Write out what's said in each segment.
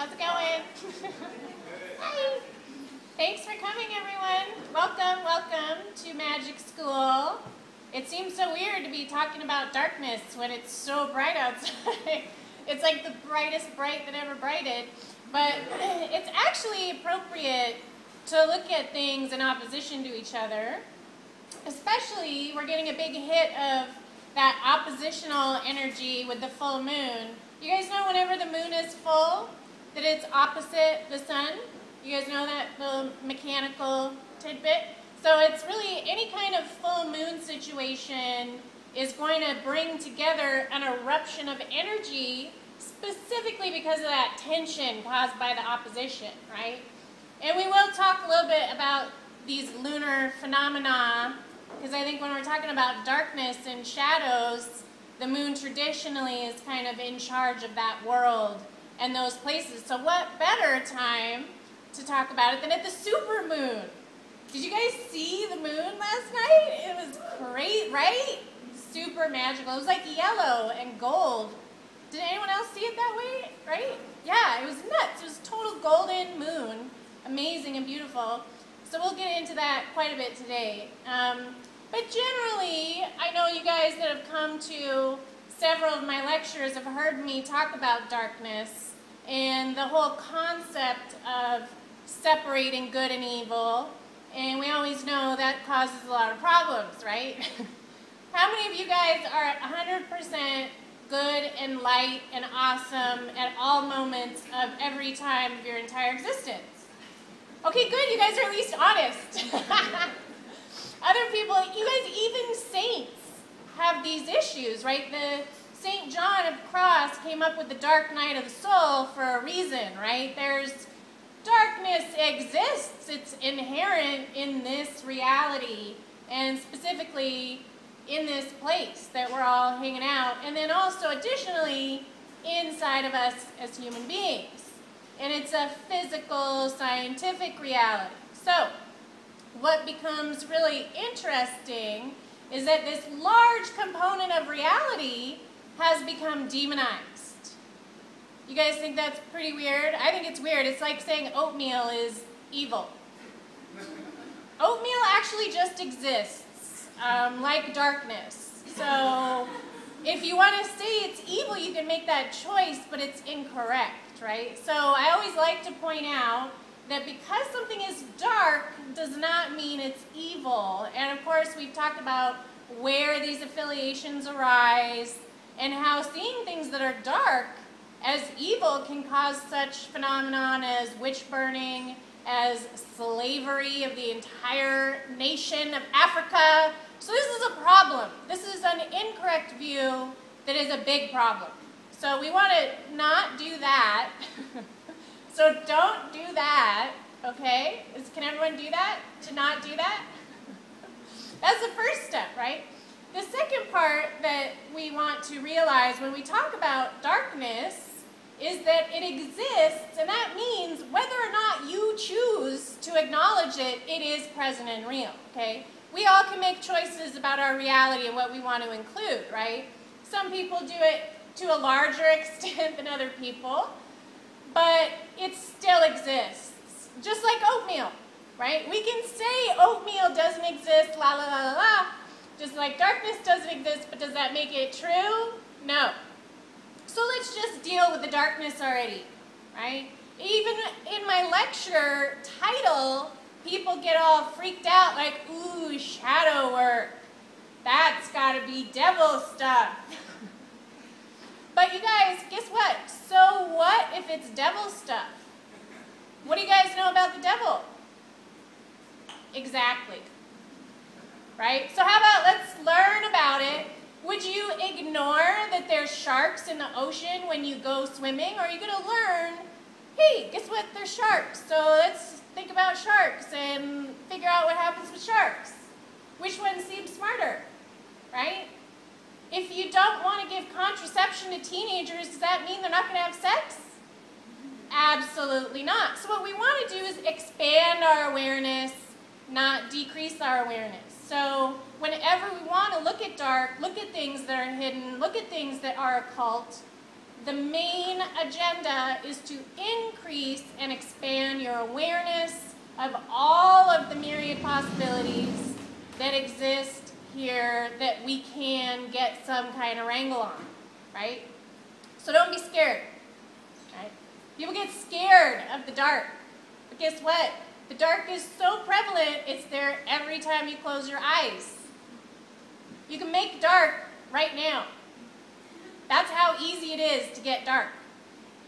How's it going? Hi. Thanks for coming, everyone. Welcome, welcome to Magic School. It seems so weird to be talking about darkness when it's so bright outside. It's like the brightest bright that ever brighted. But it's actually appropriate to look at things in opposition to each other. Especially, we're getting a big hit of that oppositional energy with the full moon. You guys know whenever the moon is full, that it's opposite the sun? You guys know that little mechanical tidbit? So it's really any kind of full moon situation is going to bring together an eruption of energy specifically because of that tension caused by the opposition, right? And we will talk a little bit about these lunar phenomena because I think when we're talking about darkness and shadows, the moon traditionally is kind of in charge of that world and those places. So what better time to talk about it than at the supermoon? Did you guys see the moon last night? It was great, right? Super magical. It was like yellow and gold. Did anyone else see it that way, right? Yeah, it was nuts. It was a total golden moon. Amazing and beautiful. So we'll get into that quite a bit today. But generally, I know you guys that have come to several of my lectures have heard me talk about darkness and the whole concept of separating good and evil. And we always know that causes a lot of problems, right? How many of you guys are 100% good and light and awesome at all moments of every time of your entire existence? Okay, good. You guys are at least honest. Other people, you guys, even saints have these issues, right? The St. John of the Cross came up with the dark night of the soul for a reason, right? Darkness exists. It's inherent in this reality and specifically in this place that we're all hanging out. And then also additionally inside of us as human beings. And it's a physical, scientific reality. So what becomes really interesting is that this large component of reality has become demonized. You guys think that's pretty weird? I think it's weird. It's like saying oatmeal is evil. Oatmeal actually just exists, like darkness. So if you want to say it's evil, you can make that choice, but it's incorrect, right? So I always like to point out that because something is dark does not mean it's evil. And of course, we've talked about where these affiliations arise and how seeing things that are dark as evil can cause such phenomenon as witch burning, as slavery of the entire nation of Africa. So this is a problem. This is an incorrect view that is a big problem. So we want to not do that. So don't do that, okay? Can everyone do that? To not do that? That's the first step, right? The second part that we want to realize when we talk about darkness is that it exists, and that means whether or not you choose to acknowledge it, it is present and real, okay? We all can make choices about our reality and what we want to include, right? Some people do it to a larger extent than other people, but it still exists, just like oatmeal, right? We can say oatmeal doesn't exist, la la la la la, just like darkness doesn't exist, but does that make it true? No. So let's just deal with the darkness already, right? Even in my lecture title, people get all freaked out like, ooh, shadow work. That's gotta be devil stuff. But you guys, guess what? So what if it's devil stuff? What do you guys know about the devil? Exactly. Right? So how about let's learn about it. Would you ignore that there's sharks in the ocean when you go swimming? Or are you going to learn, hey, guess what? There's sharks. So let's think about sharks and figure out what happens with sharks. Which one seems smarter? Right? If you don't want to give contraception to teenagers, does that mean they're not going to have sex? Absolutely not. So what we want to do is expand our awareness, not decrease our awareness. So whenever we want to look at dark, look at things that are hidden, look at things that are occult, the main agenda is to increase and expand your awareness of all of the myriad possibilities that exist here that we can get some kind of wrangle on, right? So don't be scared, right? People get scared of the dark, but guess what? The dark is so prevalent, it's there every time you close your eyes. You can make dark right now. That's how easy it is to get dark,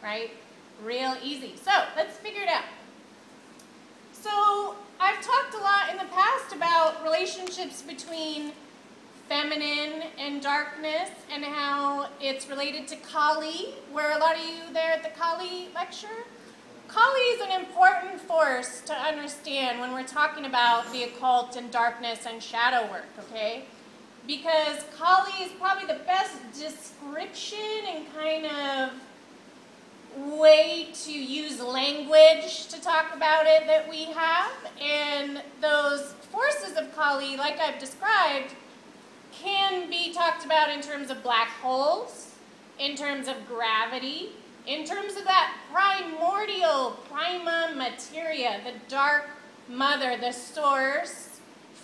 right? Real easy. So let's figure it out. So I've talked a lot in the past about relationships between feminine and darkness and how it's related to Kali. Were a lot of you there at the Kali lecture? Kali is an important force to understand when we're talking about the occult and darkness and shadow work, okay? Because Kali is probably the best description and kind of way to use language to talk about it that we have. And those forces of Kali, like I've described, can be talked about in terms of black holes, in terms of gravity, in terms of that primordial prima materia, the dark mother, the source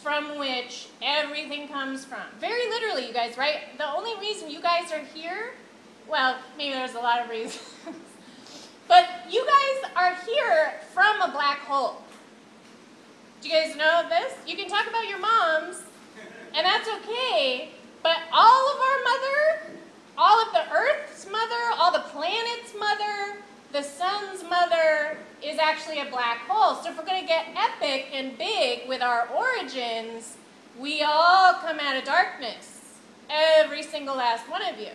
from which everything comes from. Very literally, you guys, right? The only reason you guys are here, well, maybe there's a lot of reasons, but you guys are here from a black hole. Do you guys know this? You can talk about your moms, and that's okay, but all of our mother, all of the Earth's mother, all the planet's mother, the sun's mother is actually a black hole. So if we're going to get epic and big with our origins, we all come out of darkness. Every single last one of you.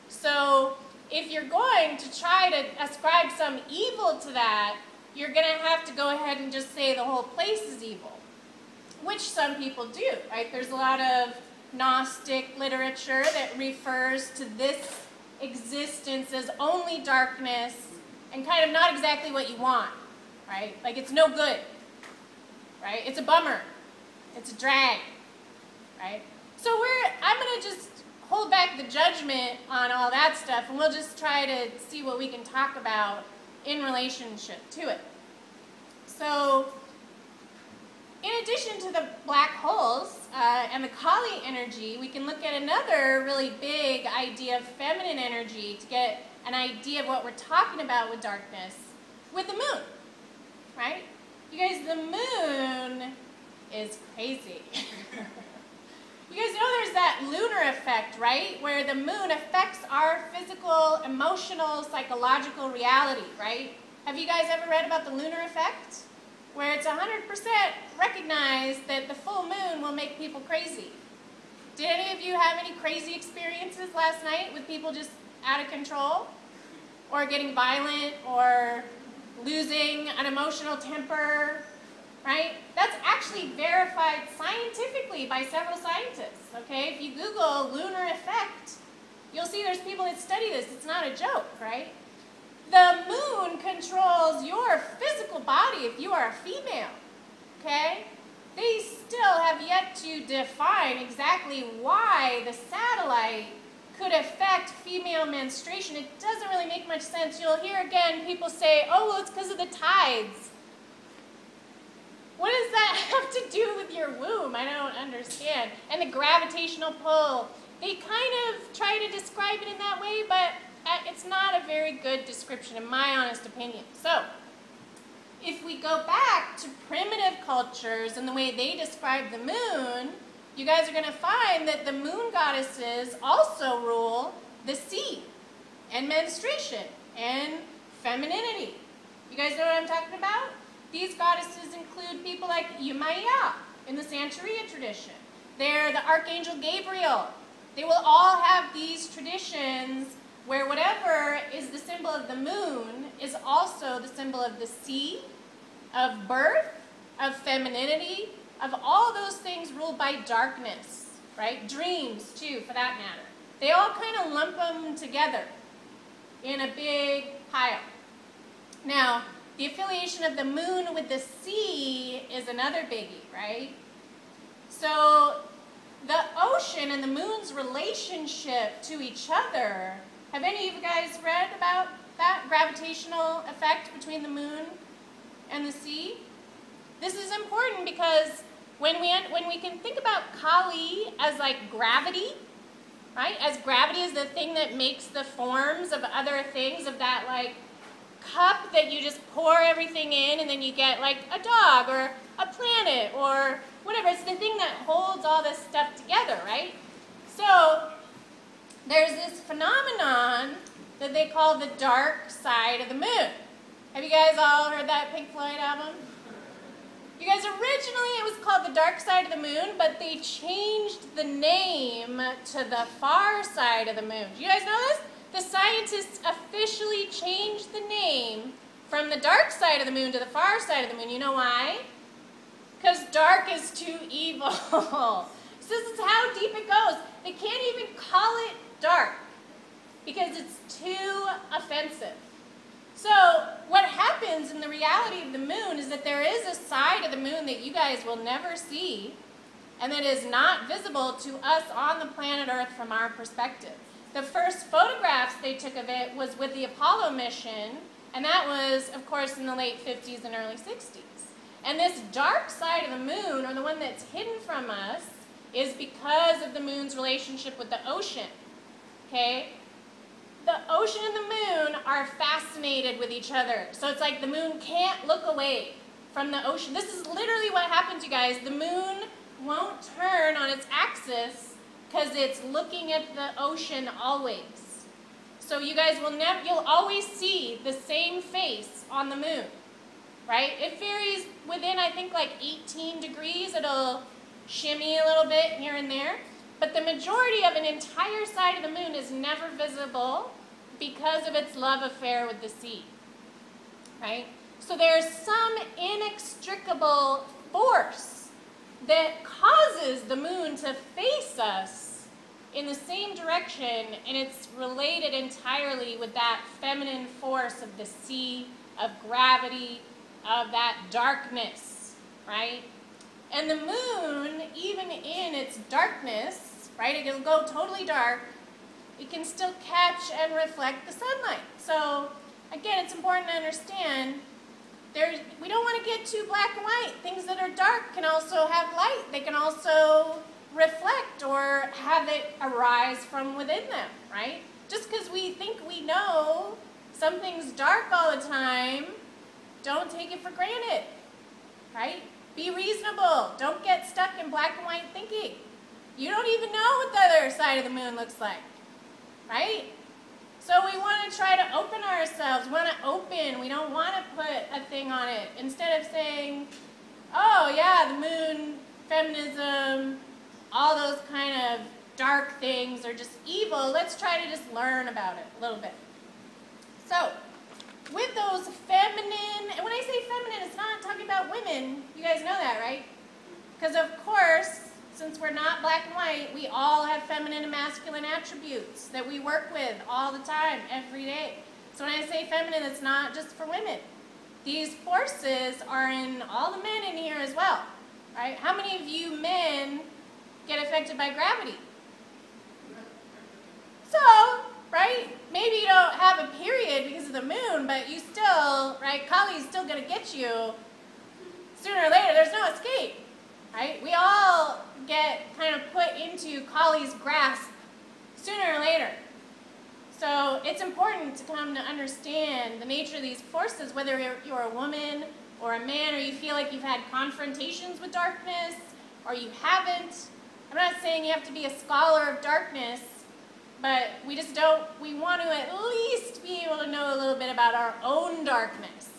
So if you're going to try to ascribe some evil to that, you're going to have to go ahead and just say the whole place is evil, which some people do, right? There's a lot of Gnostic literature that refers to this existence as only darkness and kind of not exactly what you want, right? Like it's no good, right? It's a bummer. It's a drag, right? So I'm going to just hold back the judgment on all that stuff, and we'll just try to see what we can talk about in relationship to it. So in addition to the black holes and the Kali energy, we can look at another really big idea of feminine energy to get an idea of what we're talking about with darkness, with the moon, right? You guys, the moon is crazy. You guys know there's that lunar effect, right? Where the moon affects our physical, emotional, psychological reality, right? Have you guys ever read about the lunar effect? Where it's 100% recognized that the full moon will make people crazy. Did any of you have any crazy experiences last night with people just out of control? Or getting violent, or losing an emotional temper, right? That's actually verified scientifically by several scientists, okay? If you Google lunar effect, you'll see there's people that study this. It's not a joke, right? The moon controls your physical body if you are a female, okay? They still have yet to define exactly why the satellite could affect female menstruation. It doesn't really make much sense. You'll hear again people say, oh, well, it's because of the tides. What does that have to do with your womb? I don't understand. And the gravitational pull. They kind of try to describe it in that way, but it's not a very good description, in my honest opinion. So, if we go back to primitive cultures and the way they describe the moon, you guys are going to find that the moon goddesses also rule the sea and menstruation and femininity. You guys know what I'm talking about? These goddesses include people like Maja in the Santeria tradition. They're the Archangel Gabriel. They will all have these traditions where whatever is the symbol of the moon is also the symbol of the sea, of birth, of femininity, of all those things ruled by darkness, right? Dreams, too, for that matter. They all kind of lump them together in a big pile. Now, the affiliation of the moon with the sea is another biggie, right? So, the ocean and the moon's relationship to each other Have any of you guys read about that gravitational effect between the moon and the sea? This is important because when we can think about Kali as like gravity, right? As gravity is the thing that makes the forms of other things, of that like cup that you just pour everything in and then you get like a dog or a planet or whatever. It's the thing that holds all this stuff together, right? So there's this phenomenon that they call the dark side of the moon. Have you guys all heard that Pink Floyd album? You guys, originally it was called the dark side of the moon, but they changed the name to the far side of the moon. Do you guys know this? The scientists officially changed the name from the dark side of the moon to the far side of the moon. You know why? Because dark is too evil. So this is how deep it goes. They can't even call it dark because it's too offensive. So what happens in the reality of the moon is that there is a side of the moon that you guys will never see and that is not visible to us on the planet Earth from our perspective. The first photographs they took of it was with the Apollo mission, and that was, of course, in the late 50s and early 60s. And this dark side of the moon, or the one that's hidden from us, is because of the moon's relationship with the ocean. Okay? The ocean and the moon are fascinated with each other. So it's like the moon can't look away from the ocean. This is literally what happens, you guys. The moon won't turn on its axis because it's looking at the ocean always. So you guys will you'll always see the same face on the moon, right? It varies within, I think, like 18 degrees. It'll shimmy a little bit here and there. But the majority of an entire side of the moon is never visible because of its love affair with the sea, right? So there's some inextricable force that causes the moon to face us in the same direction, and it's related entirely with that feminine force of the sea, of gravity, of that darkness, right? And the moon, even in its darkness, right, it'll go totally dark, it can still catch and reflect the sunlight. So, again, it's important to understand we don't want to get too black and white. Things that are dark can also have light. They can also reflect or have it arise from within them, right? Just because we think we know something's dark all the time, don't take it for granted, right? Be reasonable. Don't get stuck in black and white thinking. You don't even know what the other side of the moon looks like, right? So we want to try to open ourselves. We want to open. We don't want to put a thing on it. Instead of saying, oh yeah, the moon, feminism, all those kind of dark things are just evil, let's try to just learn about it a little bit. So, with those feminine, and when I say feminine, it's not talking about women. You guys know that, right? Because of course, since we're not black and white, we all have feminine and masculine attributes that we work with all the time, every day. So when I say feminine, it's not just for women. These forces are in all the men in here as well, right? How many of you men get affected by gravity? So, right, maybe you don't have a period because of the moon, but you still, right, Kali's still going to get you sooner or later. There's no escape, right? We all get kind of put into Kali's grasp sooner or later. So it's important to come to understand the nature of these forces, whether you're a woman or a man, or you feel like you've had confrontations with darkness, or you haven't. I'm not saying you have to be a scholar of darkness, but we want to at least be able to know a little bit about our own darkness,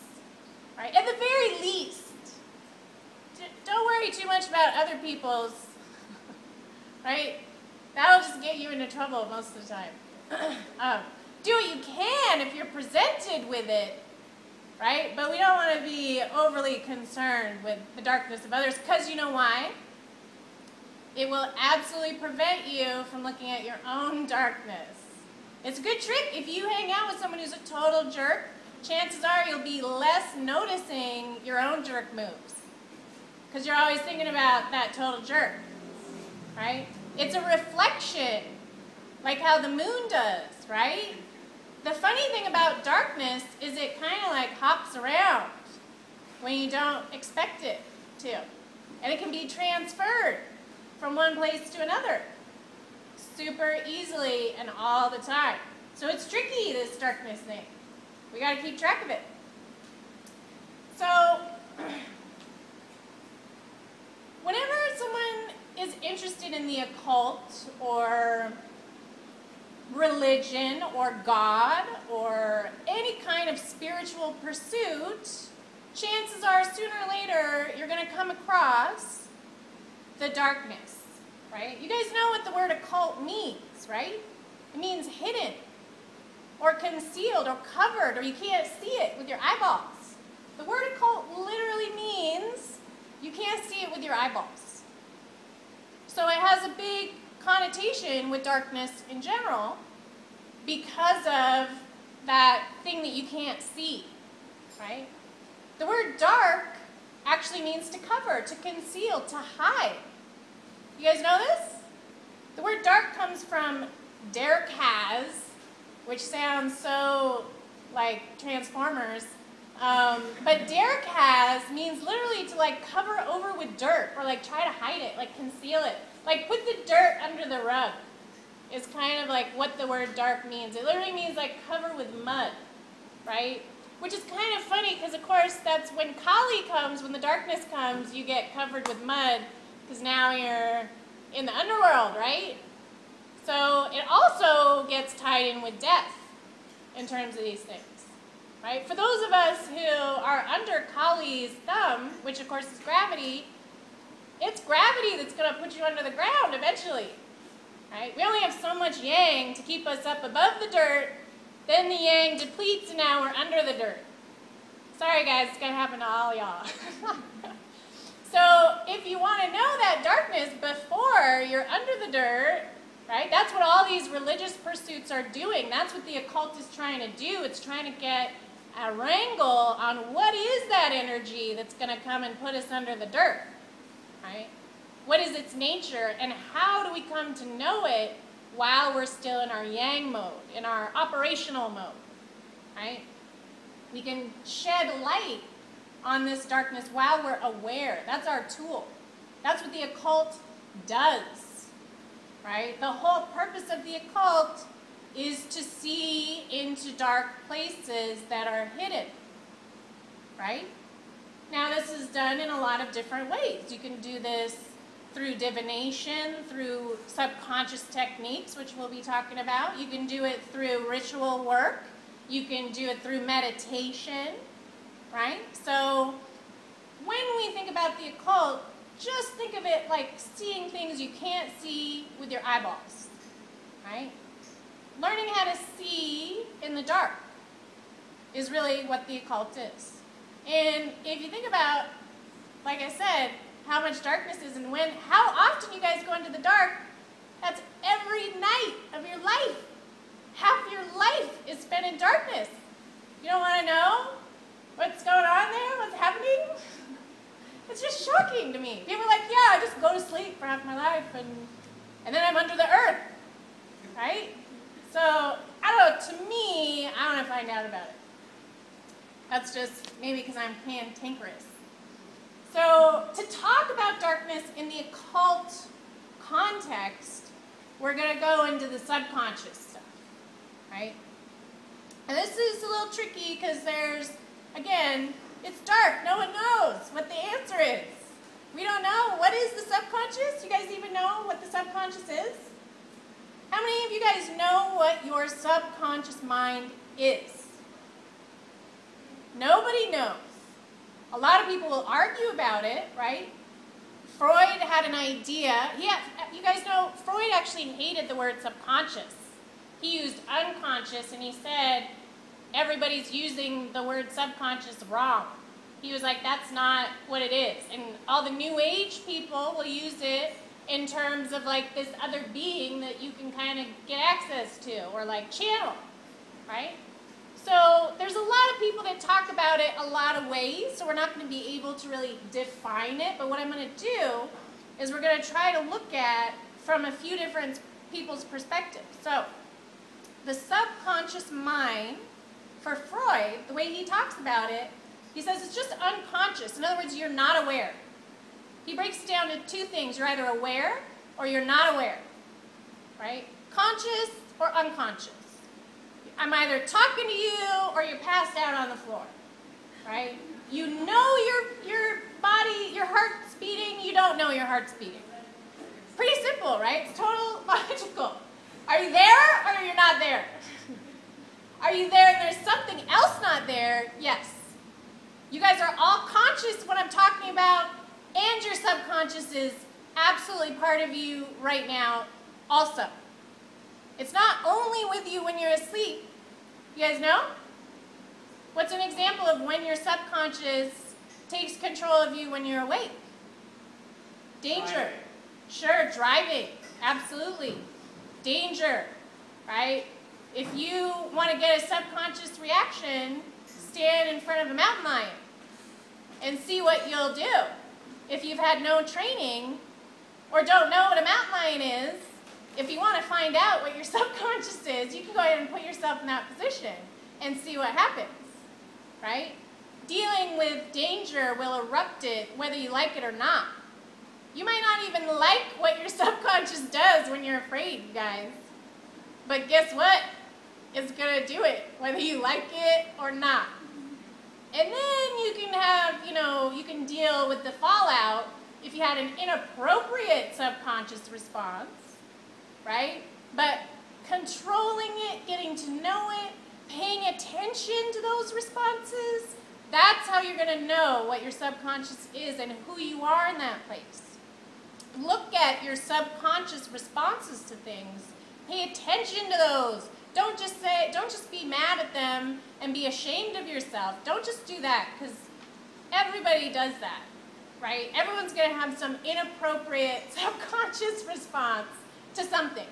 right? At the very least. Don't worry too much about other people's, right? That'll just get you into trouble most of the time. Do what you can if you're presented with it, right? But we don't want to be overly concerned with the darkness of others, because you know why? It will absolutely prevent you from looking at your own darkness. It's a good trick. If you hang out with someone who's a total jerk, chances are you'll be less noticing your own jerk moves, because you're always thinking about that total jerk, right? It's a reflection like how the moon does, right? The funny thing about darkness is it kind of like hops around when you don't expect it to. And it can be transferred from one place to another super easily and all the time. So it's tricky, this darkness thing. We got to keep track of it. So whenever someone is interested in the occult or religion or God or any kind of spiritual pursuit, chances are sooner or later you're going to come across the darkness, right? You guys know what the word occult means, right? It means hidden or concealed or covered, or you can't see it with your eyeballs. The word occult literally means you can't see it with your eyeballs. So it has a big connotation with darkness in general because of that thing that you can't see, right? The word dark actually means to cover, to conceal, to hide. You guys know this? The word dark comes from derkaz, which sounds so like Transformers. But derkaz means literally to like cover over with dirt or like try to hide it, like conceal it. Like put the dirt under the rug is kind of like what the word dark means. It literally means like cover with mud, right? Which is kind of funny because of course that's when Kali comes, when the darkness comes, you get covered with mud because now you're in the underworld, right? So it also gets tied in with death in terms of these things, right? For those of us who are under Kali's thumb, which of course is gravity, it's gravity that's going to put you under the ground eventually, right? We only have so much yang to keep us up above the dirt, then the yang depletes and now we're under the dirt. Sorry guys, it's going to happen to all y'all. So if you want to know that darkness before you're under the dirt, right? That's what all these religious pursuits are doing. That's what the occult is trying to do. It's trying to get a wrangle on what is that energy that's going to come and put us under the dirt, right? What is its nature and how do we come to know it while we're still in our yang mode, in our operational mode, right? We can shed light on this darkness while we're aware. That's our tool. That's what the occult does, right? The whole purpose of the occult is to see into dark places that are hidden, right? Now this is done in a lot of different ways. You can do this through divination, through subconscious techniques, which we'll be talking about. You can do it through ritual work. You can do it through meditation, right? So when we think about the occult, just think of it like seeing things you can't see with your eyeballs, right? Learning how to see in the dark is really what the occult is. And if you think about, like I said, how much darkness is and when, how often you guys go into the dark, that's every night of your life. Half your life is spent in darkness. You don't want to know what's going on there, what's happening? It's just shocking to me. People are like, yeah, I just go to sleep for half my life and then I'm under the earth, right? So, I don't know, to me, I want to find out about it. That's just maybe because I'm cantankerous. So, to talk about darkness in the occult context, we're going to go into the subconscious stuff, right? And this is a little tricky because there's, again, it's dark. No one knows what the answer is. We don't know. What is the subconscious? You guys even know what the subconscious is? How many of you guys know what your subconscious mind is? Nobody knows. A lot of people will argue about it, right? Freud had an idea. You guys know, Freud actually hated the word subconscious. He used unconscious, and he said everybody's using the word subconscious wrong. He was like, that's not what it is. And all the New Age people will use it in terms of like this other being that you can kind of get access to or like channel, right? So there's a lot of people that talk about it a lot of ways, so we're not going to be able to really define it. But what I'm going to do is we're going to try to look at from a few different people's perspective. So, the subconscious mind, for Freud, the way he talks about it, he says it's just unconscious. In other words, you're not aware. He breaks it down to two things. You're either aware or you're not aware, right? Conscious or unconscious. I'm either talking to you or you're passed out on the floor, right? You know your body, your heart's beating, you don't know your heart's beating. Pretty simple, right? It's total logical. Are you there or you're not there? Are you there and there's something else not there? Yes. You guys are all conscious what I'm talking about, and your subconscious is absolutely part of you right now also. It's not only with you when you're asleep. You guys know? What's an example of when your subconscious takes control of you when you're awake? Danger. Driving. Sure, driving. Absolutely. Danger, right? If you want to get a subconscious reaction, stand in front of a mountain lion and see what you'll do. If you've had no training or don't know what a mountain lion is, if you want to find out what your subconscious is, you can go ahead and put yourself in that position and see what happens, right? Dealing with danger will erupt it whether you like it or not. You might not even like what your subconscious does when you're afraid, you guys. But guess what? It's going to do it, whether you like it or not. And then you can have, you can deal with the fallout if you had an inappropriate subconscious response, right? But controlling it, getting to know it, paying attention to those responses, that's how you're going to know what your subconscious is and who you are in that place. Look at your subconscious responses to things. Pay attention to those. Don't just be mad at them and be ashamed of yourself. Don't just do that, because everybody does that, right? Everyone's going to have some inappropriate subconscious response to something,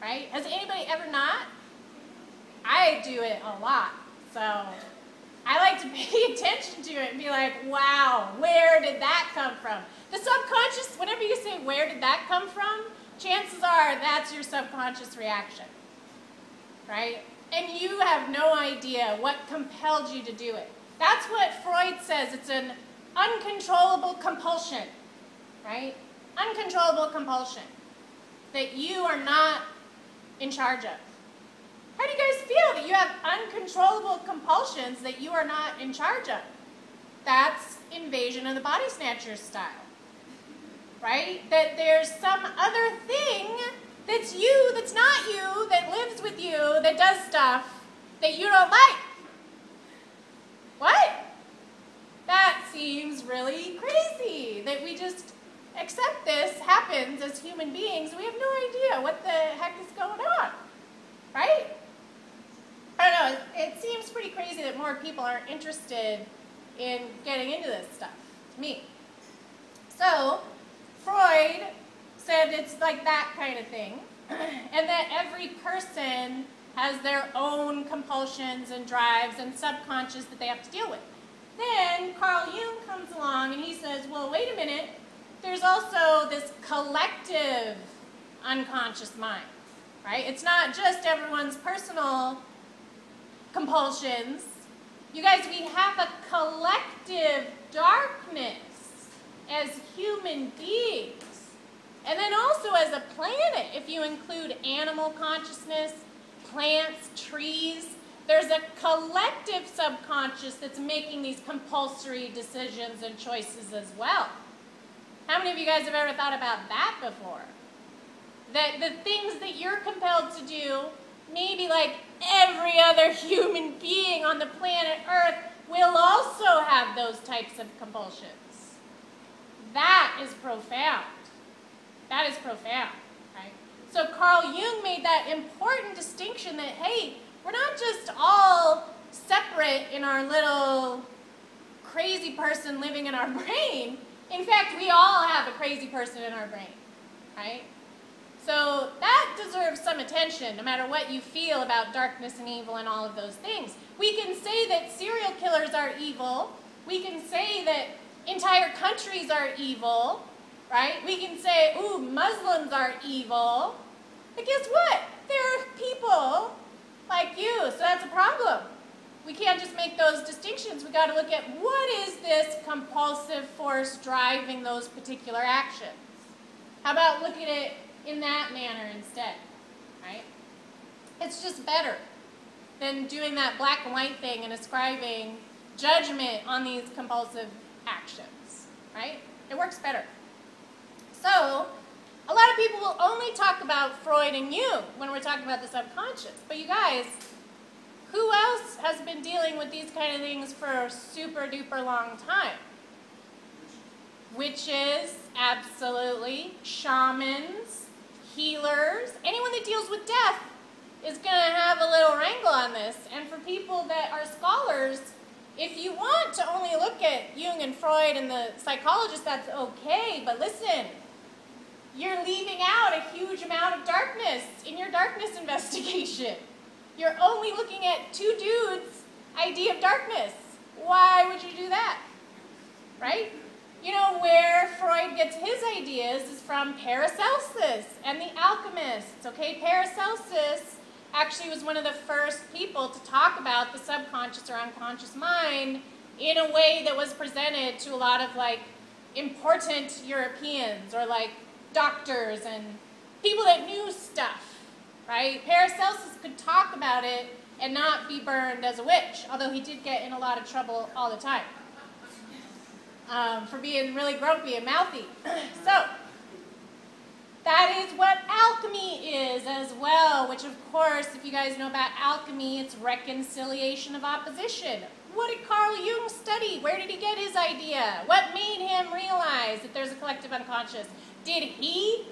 right? Has anybody ever not? I do it a lot, so I like to pay attention to it and be like, wow, where did that come from? The subconscious, whenever you say, where did that come from, chances are that's your subconscious reaction, right? And you have no idea what compelled you to do it. That's what Freud says. It's an uncontrollable compulsion, right? Uncontrollable compulsion that you are not in charge of. How do you guys feel that you have uncontrollable compulsions that you are not in charge of? That's Invasion of the Body Snatchers style, right? That there's some other thing that's you, that's not you, that lives with you, that does stuff that you don't like. What? That seems really crazy, that we just accept this happens as human beings. We have no idea what the heck is going on, right? I don't know, it seems pretty crazy that more people aren't interested in getting into this stuff, to me. So, Freud said it's like that kind of thing, and that every person has their own compulsions and drives and subconscious that they have to deal with. Then Carl Jung comes along and he says, well, wait a minute, there's also this collective unconscious mind, right? It's not just everyone's personal compulsions. You guys, we have a collective darkness as human beings. And then also as a planet, if you include animal consciousness, plants, trees, there's a collective subconscious that's making these compulsory decisions and choices as well. How many of you guys have ever thought about that before? That the things that you're compelled to do, maybe like every other human being on the planet Earth will also have those types of compulsions. That is profound. That is profound, right? So Carl Jung made that important distinction that, hey, we're not just all separate in our little crazy person living in our brain. In fact, we all have a crazy person in our brain, right? So that deserves some attention, no matter what you feel about darkness and evil and all of those things. We can say that serial killers are evil. We can say that entire countries are evil, right? We can say, ooh, Muslims are evil. But guess what? There are people like you, so that's a problem. We can't just make those distinctions. We got to look at what is this compulsive force driving those particular actions. How about look at it in that manner instead, right? It's just better than doing that black and white thing and ascribing judgment on these compulsive actions, right? It works better. So, a lot of people will only talk about Freud and Jung when we're talking about the subconscious. But you guys, who else has been dealing with these kind of things for a super duper long time? Witches, absolutely. Shamans, healers, anyone that deals with death is going to have a little wrangle on this. And for people that are scholars, if you want to only look at Jung and Freud and the psychologists, that's okay. But listen, you're leaving out a huge amount of darkness in your darkness investigation. You're only looking at two dudes' idea of darkness. Why would you do that? Right? You know, where Freud gets his ideas is from Paracelsus and the alchemists. Okay, Paracelsus actually was one of the first people to talk about the subconscious or unconscious mind in a way that was presented to a lot of like important Europeans or like doctors and people that knew stuff, right? Paracelsus could talk about it and not be burned as a witch, although he did get in a lot of trouble all the time for being really grumpy and mouthy. So, that is what alchemy is as well, which of course, if you guys know about alchemy, it's reconciliation of opposition. What did Carl Jung study? Where did he get his idea? What made him realize that there's a collective unconscious? Did he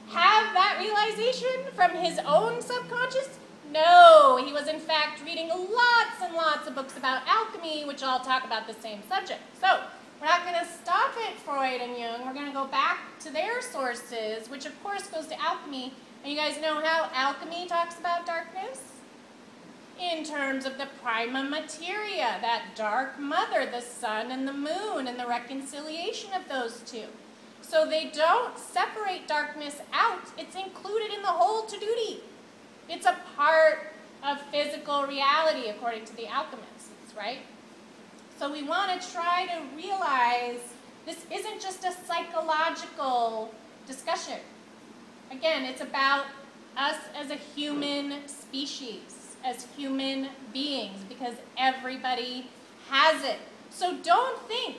have that realization from his own subconscious? No, he was in fact reading lots and lots of books about alchemy, which all talk about the same subject. So, we're not going to stop at Freud and Jung. We're going to go back to their sources, which of course goes to alchemy. And you guys know how alchemy talks about darkness? In terms of the prima materia, that dark mother, the sun and the moon, and the reconciliation of those two. So they don't separate darkness out. It's included in the whole to-duty. It's a part of physical reality, according to the alchemists, right? So we want to try to realize this isn't just a psychological discussion. Again, it's about us as a human species, as human beings, because everybody has it. So don't think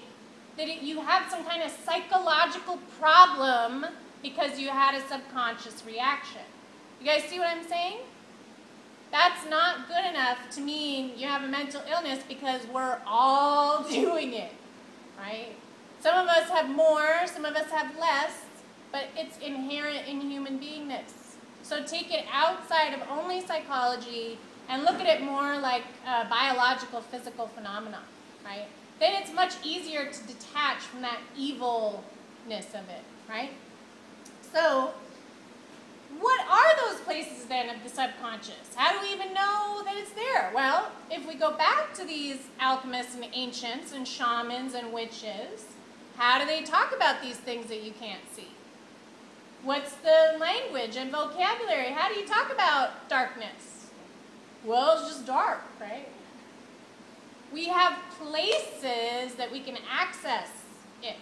that you have some kind of psychological problem because you had a subconscious reaction. You guys see what I'm saying? That's not good enough to mean you have a mental illness because we're all doing it, right? Some of us have more, some of us have less, but it's inherent in human beingness. So take it outside of only psychology and look at it more like a biological, physical phenomenon, right? Then it's much easier to detach from that evilness of it, right? So, what are those places then of the subconscious? How do we even know that it's there? Well, if we go back to these alchemists and ancients and shamans and witches, how do they talk about these things that you can't see? What's the language and vocabulary? How do you talk about darkness? Well, it's just dark, right? We have places that we can access it.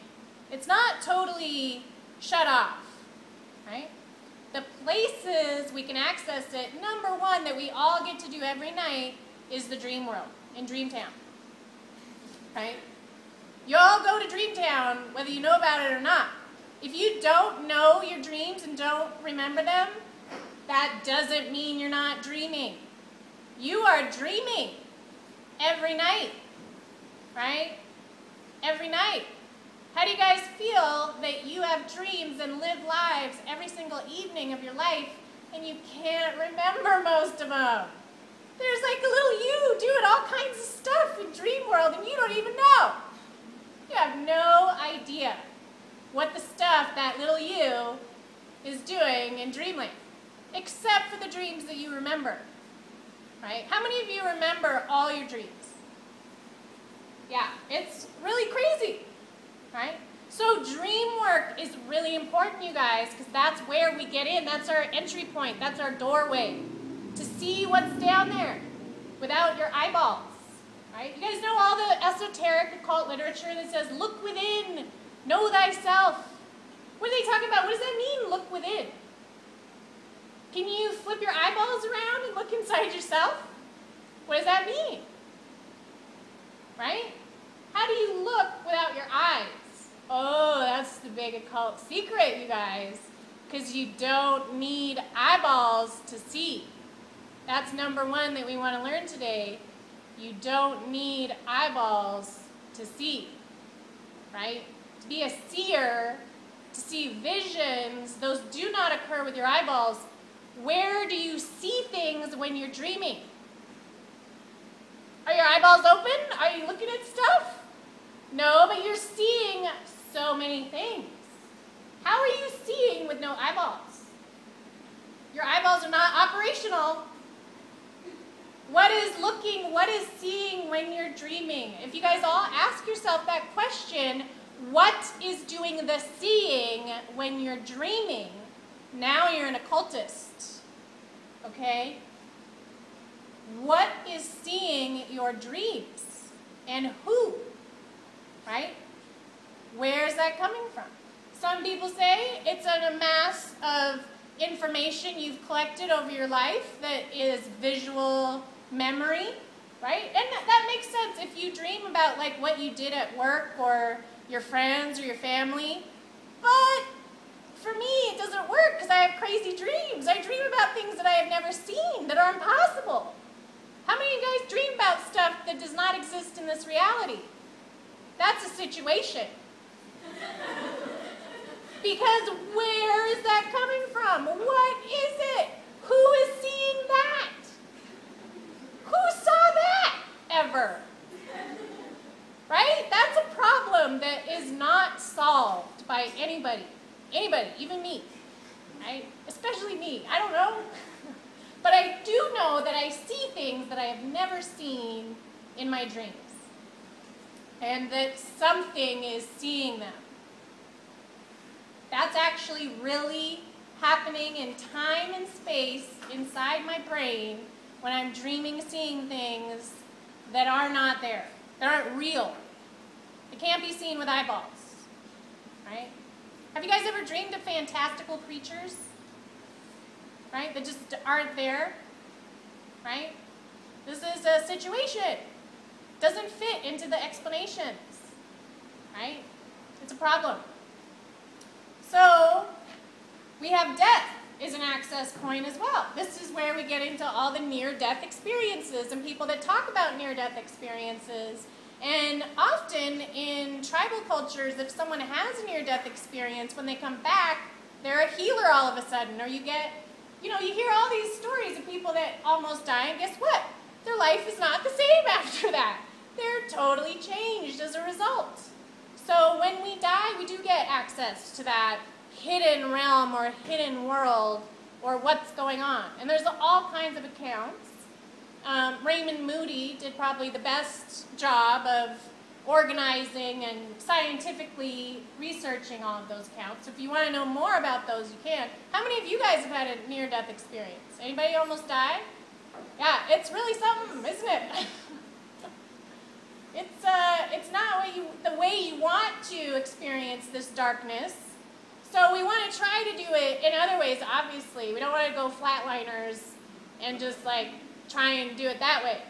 It's not totally shut off, right? The places we can access it, number one, that we all get to do every night is the dream world, in Dreamtown, right? You all go to Dreamtown, whether you know about it or not. If you don't know your dreams and don't remember them, that doesn't mean you're not dreaming. You are dreaming every night, right? Every night. How do you guys feel that you have dreams and live lives every single evening of your life and you can't remember most of them? There's like a little you doing all kinds of stuff in dream world and you don't even know. You have no idea what the stuff that little you is doing in dreamland, except for the dreams that you remember, right? How many of you remember all your dreams? Yeah, it's really crazy. Right? So dream work is really important, you guys, because that's where we get in. That's our entry point. That's our doorway to see what's down there without your eyeballs. Right? You guys know all the esoteric occult literature that says, look within, know thyself. What are they talking about? What does that mean, look within? Can you flip your eyeballs around and look inside yourself? What does that mean? Right? How do you look without your eyes? Oh, that's the big occult secret, you guys. Because you don't need eyeballs to see. That's number one that we want to learn today. You don't need eyeballs to see. Right? To be a seer, to see visions, those do not occur with your eyeballs. Where do you see things when you're dreaming? Are your eyeballs open? Are you looking at stuff? No, but you're seeing so many things. How are you seeing with no eyeballs? Your eyeballs are not operational. What is looking, what is seeing when you're dreaming? If you guys all ask yourself that question, what is doing the seeing when you're dreaming? Now you're an occultist. Okay? What is seeing your dreams? And who? Right? Where is that coming from? Some people say it's a mass of information you've collected over your life that is visual memory, right? And that makes sense if you dream about like what you did at work or your friends or your family. But for me, it doesn't work because I have crazy dreams. I dream about things that I have never seen, that are impossible. How many of you guys dream about stuff that does not exist in this reality? That's a situation. Because where is that coming from? What is it? Who is seeing that? Who saw that ever? Right? That's a problem that is not solved by anybody. Anybody, even me. Right? Especially me. I don't know. But I do know that I see things that I have never seen in my dreams. And that something is seeing them. That's actually really happening in time and space inside my brain when I'm dreaming, seeing things that are not there, that aren't real. It can't be seen with eyeballs, right? Have you guys ever dreamed of fantastical creatures, right, that just aren't there, right? This is a situation. Doesn't fit into the explanations, right? It's a problem. So we have death is an access point as well. This is where we get into all the near-death experiences and people that talk about near-death experiences. And often in tribal cultures, if someone has a near-death experience, when they come back, they're a healer all of a sudden. Or you get, you hear all these stories of people that almost die, and guess what? Their life is not the same after that. They're totally changed as a result. So when we die, we do get access to that hidden realm or hidden world or what's going on. And there's all kinds of accounts. Raymond Moody did probably the best job of organizing and scientifically researching all of those accounts. So if you want to know more about those, you can. How many of you guys have had a near-death experience? Anybody almost died? Yeah, it's really something, isn't it? It's not the way you want to experience this darkness. So we want to try to do it in other ways, obviously. We don't want to go flatliners and just like try and do it that way.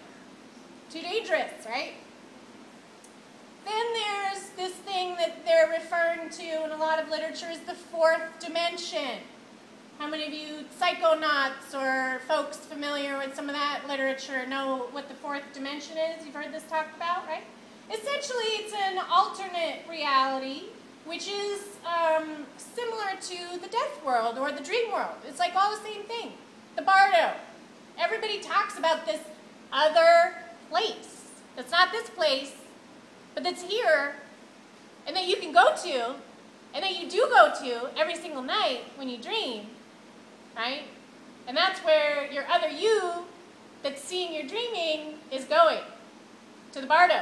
Too dangerous, right? Then there's this thing that they're referring to in a lot of literature is the fourth dimension. How many of you psychonauts or folks familiar with some of that literature know what the fourth dimension is? You've heard this talked about, right? Essentially, it's an alternate reality, which is similar to the death world or the dream world. It's like all the same thing. The bardo. Everybody talks about this other place. That's not this place, but that's here, and that you can go to, and that you do go to every single night when you dream, right? And that's where your other you that's seeing your dreaming is going, to the bardo,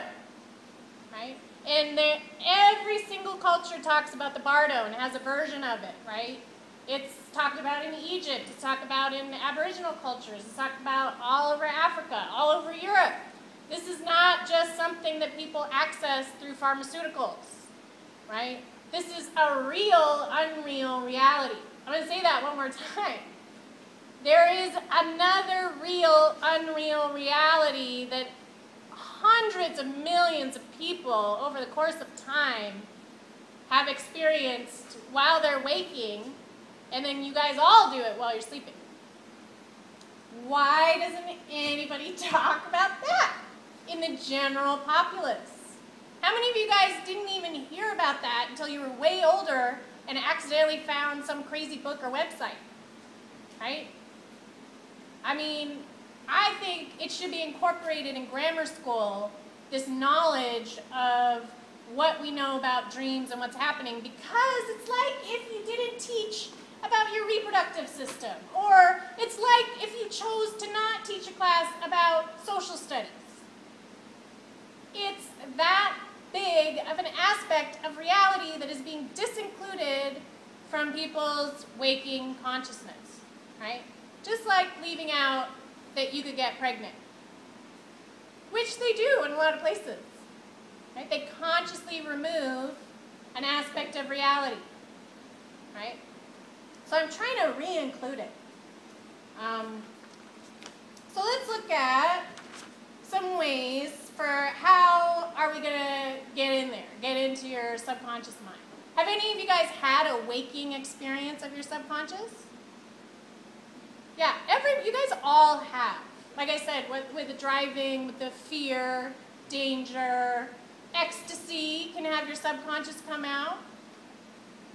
right? And every single culture talks about the bardo and has a version of it, right? It's talked about in Egypt, it's talked about in Aboriginal cultures, it's talked about all over Africa, all over Europe. This is not just something that people access through pharmaceuticals, right? This is a real, unreal reality. I'm going to say that one more time. There is another real, unreal reality that hundreds of millions of people over the course of time have experienced while they're waking, and then you guys all do it while you're sleeping. Why doesn't anybody talk about that in the general populace? How many of you guys didn't even hear about that until you were way older and accidentally found some crazy book or website, right? I mean, I think it should be incorporated in grammar school, this knowledge of what we know about dreams and what's happening, because it's like if you didn't teach about your reproductive system, or it's like if you chose to not teach a class about social studies. It's that big of an aspect of reality that is being disincluded from people's waking consciousness, right? Just like leaving out that you could get pregnant, which they do in a lot of places, right? They consciously remove an aspect of reality, right? So I'm trying to re-include it. So let's look at some ways for how are we going to get in there, get into your subconscious mind. Have any of you guys had a waking experience of your subconscious? Yeah, you guys all have. Like I said, with the driving, with the fear, danger, ecstasy can have your subconscious come out.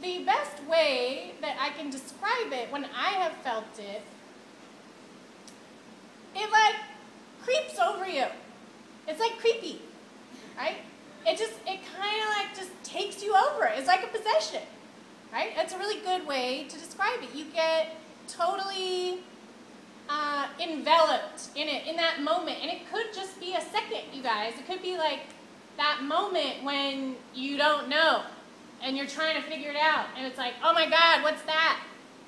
The best way that I can describe it when I have felt it, it like creeps over you. It's like creepy, right? It kind of like just takes you over. It's like a possession, right? That's a really good way to describe it. You get totally enveloped in it, in that moment. And it could just be a second, you guys. It could be like that moment when you don't know and you're trying to figure it out. And it's like, oh my God, what's that?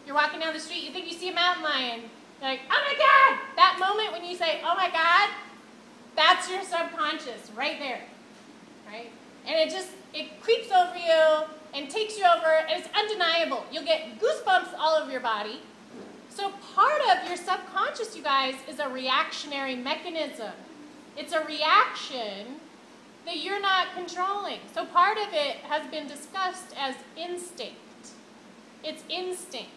You're walking down the street, you think you see a mountain lion. You're like, oh my God! That moment when you say, oh my God, that's your subconscious right there, right? And it creeps over you and takes you over, and it's undeniable. You'll get goosebumps all over your body. So part of your subconscious, you guys, is a reactionary mechanism. It's a reaction that you're not controlling. So part of it has been discussed as instinct. It's instinct,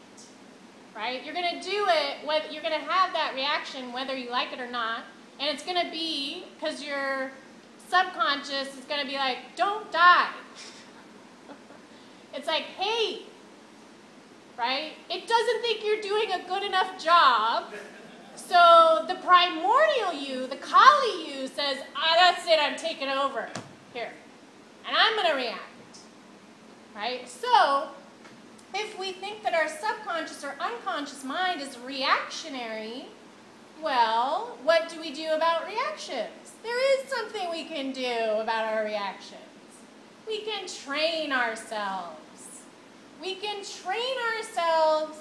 right? You're going to do it, you're going to have that reaction whether you like it or not, and it's going to be because your subconscious is going to be like, don't die. It's like, hey, right? It doesn't think you're doing a good enough job. So the primordial you, the Kali you, says, that's it, I'm taking over here. And I'm going to react, right? So if we think that our subconscious or unconscious mind is reactionary, well, what do we do about reactions? There is something we can do about our reactions. We can train ourselves. We can train ourselves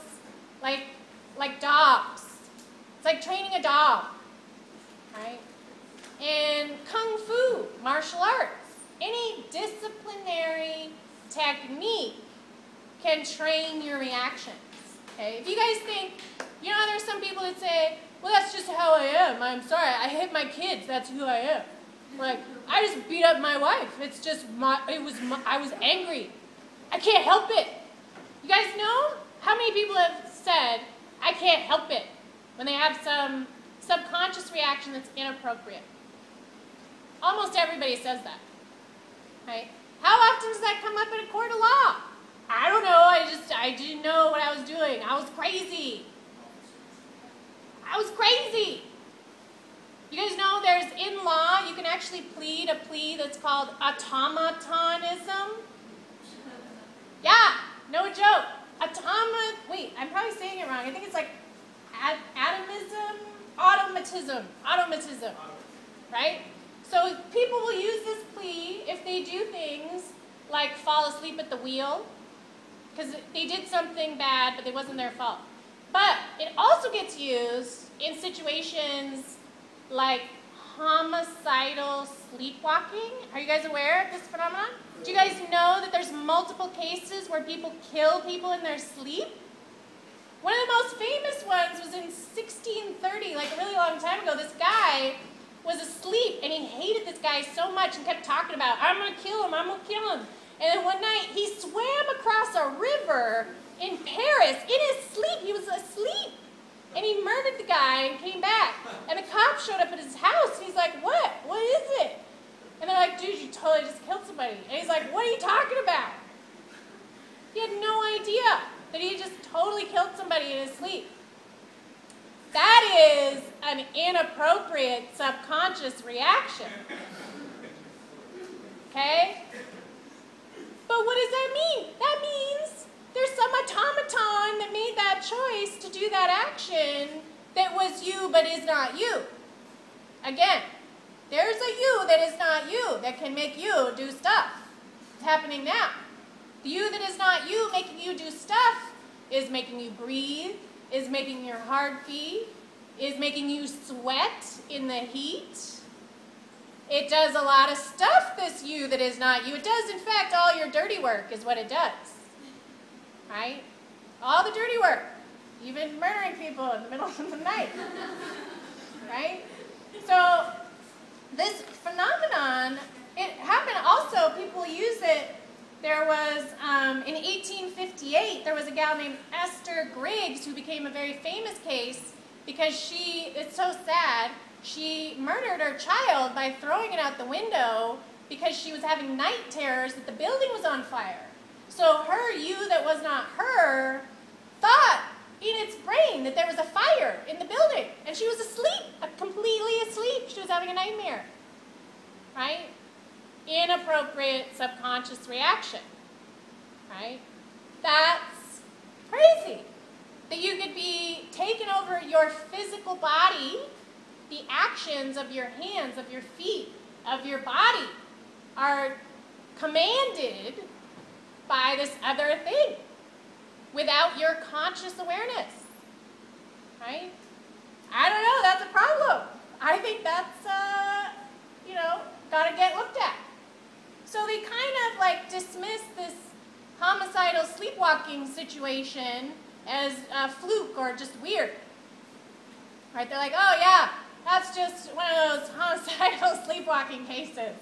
like dogs. It's like training a dog, right? And Kung Fu, martial arts, any disciplinary technique can train your reactions, okay? If you guys think, you know, there's some people that say, well, that's just how I am. I'm sorry, I hit my kids, that's who I am. Like, I just beat up my wife. It's just, I was angry. I can't help it. You guys know how many people have said, I can't help it, when they have some subconscious reaction that's inappropriate? Almost everybody says that, right? How often does that come up in a court of law? I don't know, I didn't know what I was doing. I was crazy. I was crazy. You guys know there's, in law, you can actually plead a plea that's called automatonism. Yeah, no joke. Wait, I'm probably saying it wrong. I think it's like automatism, right? So people will use this plea if they do things like fall asleep at the wheel, because they did something bad, but it wasn't their fault. But it also gets used in situations like homicidal sleepwalking. Are you guys aware of this phenomenon? Do you guys know that there's multiple cases where people kill people in their sleep? One of the most famous ones was in 1630, like a really long time ago. This guy was asleep, and he hated this guy so much and kept talking about, I'm going to kill him, I'm going to kill him. And then one night, he swam across a river in Paris in his sleep. He was asleep. And he murdered the guy and came back. And the cops showed up at his house, and he's like, what? What is it? And they're like, dude, you totally just killed somebody. And he's like, what are you talking about? He had no idea that he just totally killed somebody in his sleep. That is an inappropriate subconscious reaction. Okay? But what does that mean? That means there's some automaton that made that choice to do that action that was you but is not you. Again, there's a you that is not you that can make you do stuff. It's happening now. The you that is not you making you do stuff is making you breathe, is making your heart beat, is making you sweat in the heat. It does a lot of stuff, this you that is not you. It does, in fact, all your dirty work is what it does. Right? All the dirty work. Even murdering people in the middle of the night. Right? So, this phenomenon, it happened also, people use it. There was, in 1858, there was a gal named Esther Griggs who became a very famous case because it's so sad, she murdered her child by throwing it out the window because she was having night terrors that the building was on fire. So her you that was not her thought in its brain that there was a fire in the building, and she was asleep, completely asleep. She was having a nightmare, right? Inappropriate subconscious reaction, right? That's crazy. That you could be taking over your physical body, the actions of your hands, of your feet, of your body are commanded by this other thing without your conscious awareness, right? I don't know, that's a problem. I think that's, got to get looked at. So they kind of like dismiss this homicidal sleepwalking situation as a fluke or just weird. Right? They're like, oh yeah, that's just one of those homicidal sleepwalking cases.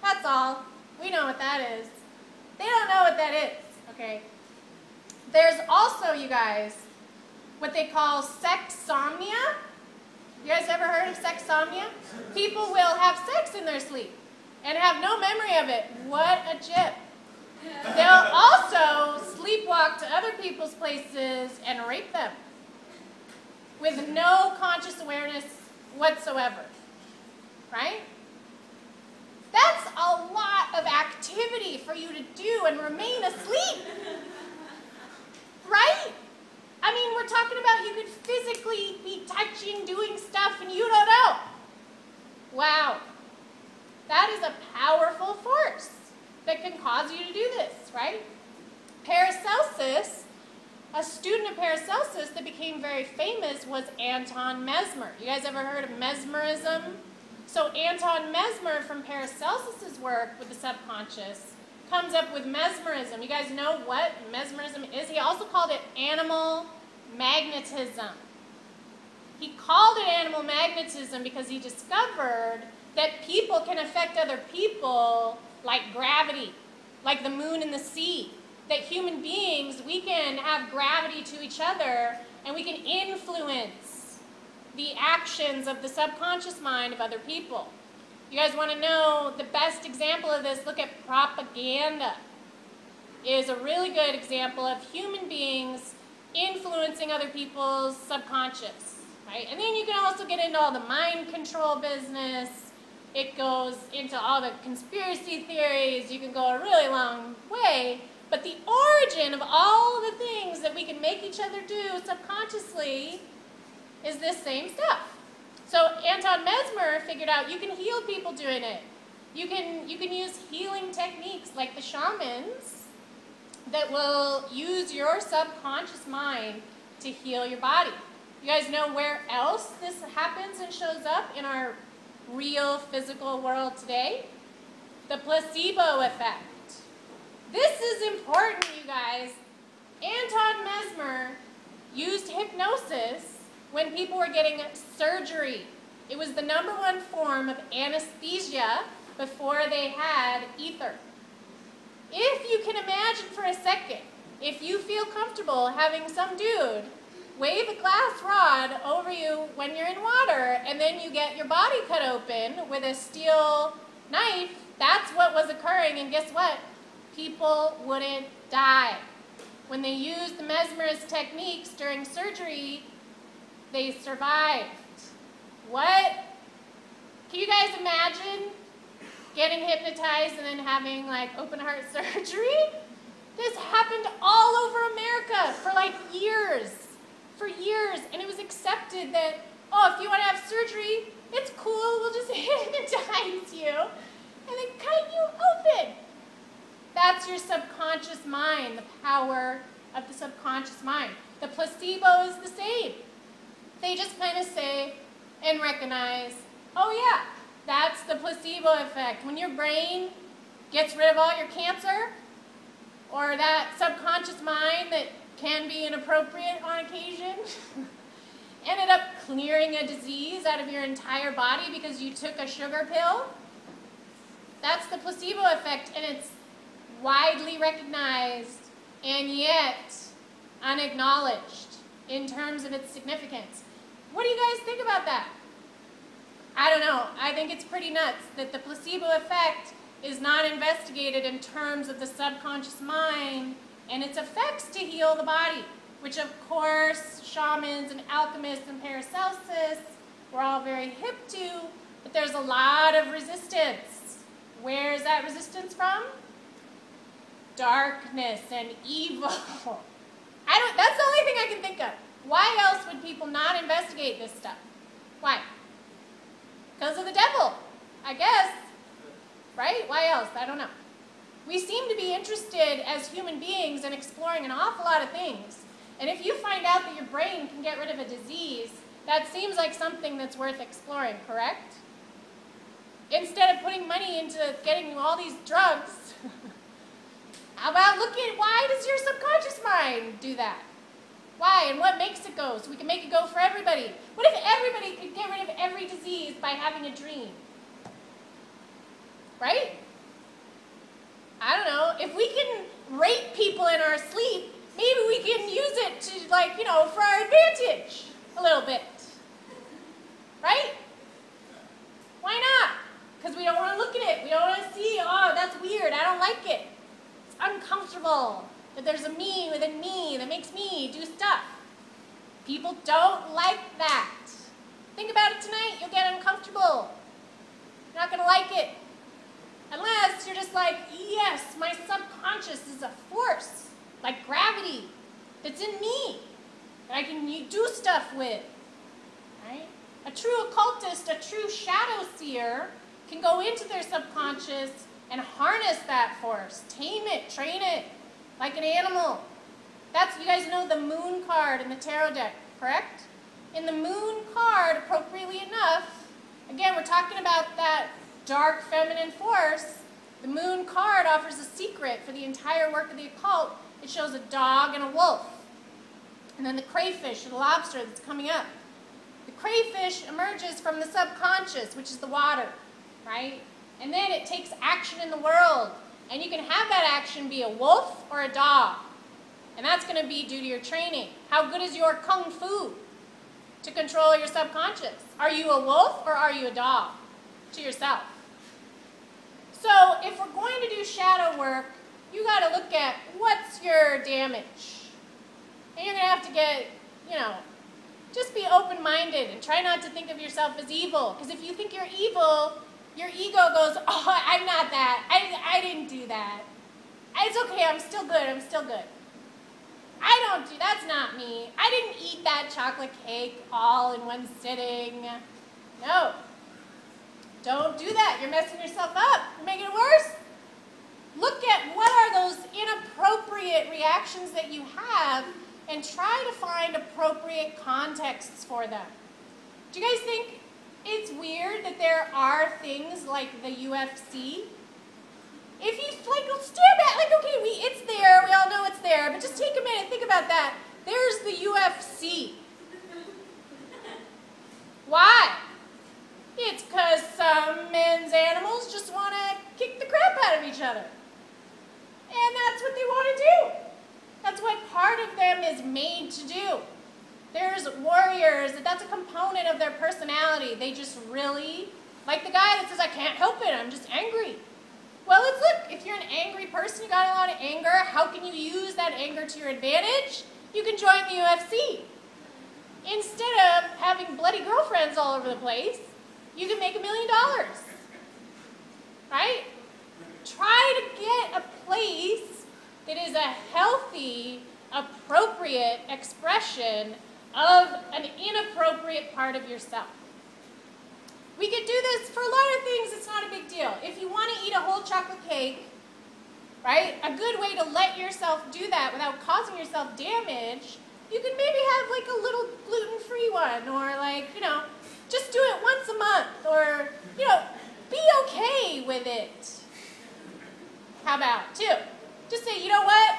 That's all. We know what that is. They don't know what that is, okay? There's also, you guys, what they call sexsomnia. You guys ever heard of sexsomnia? People will have sex in their sleep and have no memory of it. What a chip. They'll also sleepwalk to other people's places and rape them with no conscious awareness whatsoever, right? That's a lot of activity for you to do and remain asleep, right? I mean, we're talking about you could physically be touching, doing stuff, and you don't know. Wow. That is a powerful force that can cause you to do this, right? Paracelsus, a student of Paracelsus that became very famous was Anton Mesmer. You guys ever heard of Mesmerism? So Anton Mesmer, from Paracelsus's work with the subconscious, comes up with mesmerism. You guys know what mesmerism is? He also called it animal magnetism. He called it animal magnetism because he discovered that people can affect other people like gravity, like the moon and the sea. That human beings, we can have gravity to each other and we can influence the actions of the subconscious mind of other people. You guys want to know the best example of this? Look at propaganda. It is a really good example of human beings influencing other people's subconscious, right? And then you can also get into all the mind control business. It goes into all the conspiracy theories. You can go a really long way. But the origin of all the things that we can make each other do subconsciously is this same stuff. So Anton Mesmer figured out you can heal people doing it. You can use healing techniques like the shamans that will use your subconscious mind to heal your body. You guys know where else this happens and shows up in our real physical world today? The placebo effect. This is important, you guys. Anton Mesmer used hypnosis when people were getting surgery. It was the #1 form of anesthesia before they had ether. If you can imagine for a second, if you feel comfortable having some dude wave a glass rod over you when you're in water and then you get your body cut open with a steel knife, that's what was occurring, and guess what? People wouldn't die. When they used the mesmerist techniques during surgery, they survived. What? Can you guys imagine getting hypnotized and then having like open heart surgery? This happened all over America for like years. For years. And it was accepted that, oh, if you want to have surgery, it's cool, we'll just hypnotize you and then cut you open. That's your subconscious mind, the power of the subconscious mind. The placebo is the same. They just kind of say and recognize, oh yeah, that's the placebo effect. When your brain gets rid of all your cancer, or that subconscious mind that can be inappropriate on occasion, ended up clearing a disease out of your entire body because you took a sugar pill, that's the placebo effect, and it's widely recognized and yet unacknowledged in terms of its significance. What do you guys think about that? I don't know. I think it's pretty nuts that the placebo effect is not investigated in terms of the subconscious mind and its effects to heal the body, which of course shamans and alchemists and Paracelsus were all very hip to, but there's a lot of resistance. Where is that resistance from? Darkness and evil. That's the only thing I can think of. Why else would people not investigate this stuff? Why? Because of the devil, I guess. Right? Why else? I don't know. We seem to be interested as human beings in exploring an awful lot of things. And if you find out that your brain can get rid of a disease, that seems like something that's worth exploring, correct? Instead of putting money into getting all these drugs, how about look at why does your subconscious mind do that? Why and what makes it go so we can make it go for everybody? What if everybody could get rid of every disease by having a dream? Right? I don't know. If we can rape people in our sleep, maybe we can use it to, like, you know, for our advantage a little bit. Right? Why not? Because we don't want to look at it. We don't want to see, oh, that's weird. I don't like it. It's uncomfortable that there's a me within me that makes me do stuff. People don't like that. Think about it tonight. You'll get uncomfortable. You're not going to like it. Unless you're just like, yes, my subconscious is a force, like gravity, that's in me, that I can do stuff with, right? A true occultist, a true shadow seer, can go into their subconscious and harness that force, tame it, train it, like an animal. That's, you guys know the moon card in the tarot deck, correct? In the moon card, appropriately enough, again, we're talking about that dark feminine force. The moon card offers a secret for the entire work of the occult. It shows a dog and a wolf. And then the crayfish or the lobster that's coming up. The crayfish emerges from the subconscious, which is the water, right? And then it takes action in the world. And you can have that action be a wolf or a dog. And that's going to be due to your training. How good is your kung fu to control your subconscious? Are you a wolf or are you a dog to yourself? So if we're going to do shadow work, you got to look at what's your damage. And you're going to have to get, you know, just be open-minded and try not to think of yourself as evil. Because if you think you're evil, your ego goes, oh, I'm not that. I didn't do that. It's okay, I'm still good, I'm still good. That's not me. I didn't eat that chocolate cake all in one sitting. No. Don't do that. You're messing yourself up. You're making it worse. Look at what are those inappropriate reactions that you have and try to find appropriate contexts for them. Do you guys think it's weird that there are things like the UFC? If you stare back, okay, it's there, we all know it's there, but just take a minute, think about that. There's the UFC. Why? It's because some men's animals just want to kick the crap out of each other. And that's what they want to do. That's what part of them is made to do. There's warriors, that's a component of their personality. They just really, like the guy that says, I can't help it, I'm just angry. Well, let's look. If you're an angry person, you got a lot of anger, how can you use that anger to your advantage? You can join the UFC. Instead of having bloody girlfriends all over the place, you can make $1 million. Right? Try to get a place that is a healthy, appropriate expression of an inappropriate part of yourself. We could do this for a lot of things, it's not a big deal. If you want to eat a whole chocolate cake, right, a good way to let yourself do that without causing yourself damage, you can maybe have like a little gluten-free one, or just do it once a month, or, be okay with it. How about, two, just say, you know what,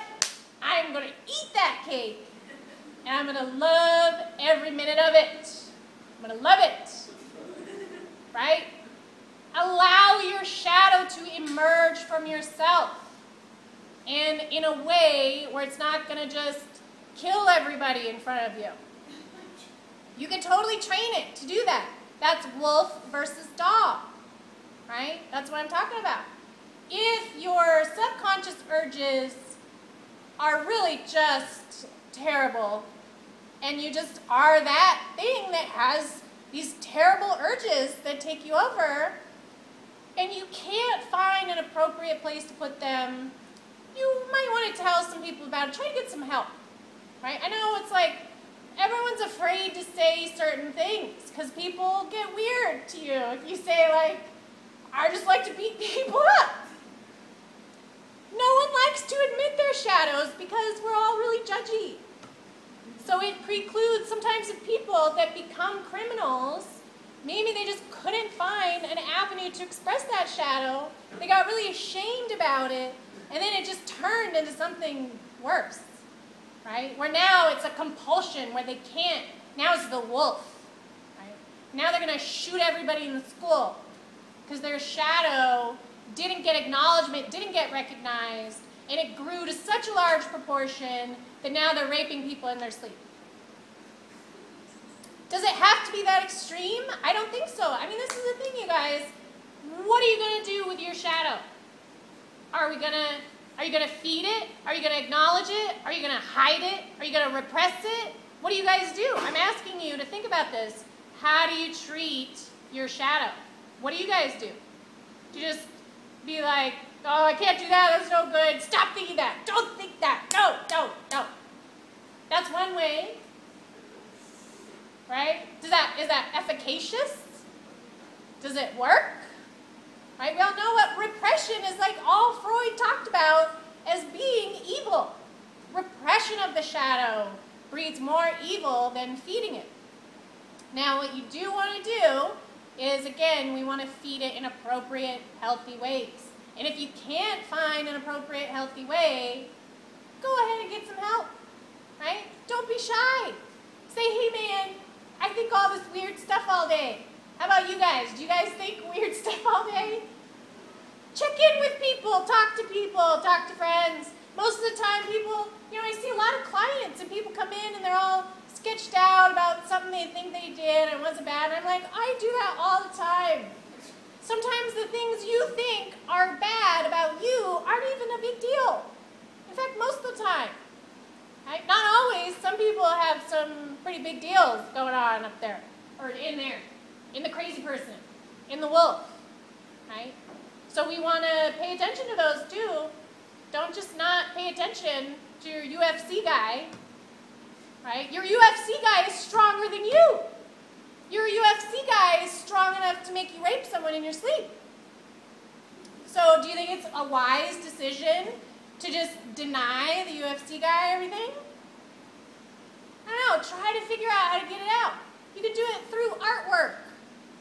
I'm going to eat that cake, and I'm going to love every minute of it. I'm going to love it. Right? Allow your shadow to emerge from yourself, and in a way where it's not going to just kill everybody in front of you. You can totally train it to do that. That's wolf versus dog. Right? That's what I'm talking about. If your subconscious urges are really just terrible, and you just are that thing that has these terrible urges that take you over, and you can't find an appropriate place to put them, you might want to tell some people about it. Try to get some help, right? I know it's like everyone's afraid to say certain things because people get weird to you. If you say I just like to beat people up. No one likes to admit their shadows because we're all really judgy. So it precludes sometimes the people that become criminals, maybe they just couldn't find an avenue to express that shadow. They got really ashamed about it, and then it just turned into something worse, right? Where now it's a compulsion where they can't. Now it's the wolf, right? Now they're going to shoot everybody in the school because their shadow didn't get acknowledgement, didn't get recognized, and it grew to such a large proportion that now they're raping people in their sleep. Does it have to be that extreme? I don't think so. I mean, this is the thing, you guys. What are you going to do with your shadow? Are you going to feed it? Are you going to acknowledge it? Are you going to hide it? Are you going to repress it? What do you guys do? I'm asking you to think about this. How do you treat your shadow? What do you guys do? Do you just be like, oh, I can't do that, that's no good, stop thinking that, don't think that, no. That's one way, right? Is that efficacious? Does it work? Right? We all know what repression is like all Freud talked about as being evil. Repression of the shadow breeds more evil than feeding it. Now what you do want to do is, again, we want to feed it in appropriate, healthy ways. And if you can't find an appropriate, healthy way, go ahead and get some help, right? Don't be shy. Say, hey man, I think all this weird stuff all day. How about you guys? Do you guys think weird stuff all day? Check in with people, talk to friends. Most of the time people, I see a lot of clients and people come in and they're all sketched out about something they think they did and it wasn't bad. And I'm like, I do that all the time. Sometimes the things you think are bad about you aren't even a big deal. In fact, most of the time. Right? Not always. Some people have some pretty big deals going on up there, or in there, in the crazy person, in the wolf. Right? So we want to pay attention to those too. Don't just not pay attention to your UFC guy. Right? Your UFC guy is stronger than you. Your UFC guy is stronger make you rape someone in your sleep. So do you think it's a wise decision to just deny the UFC guy everything? I don't know, try to figure out how to get it out. You can do it through artwork,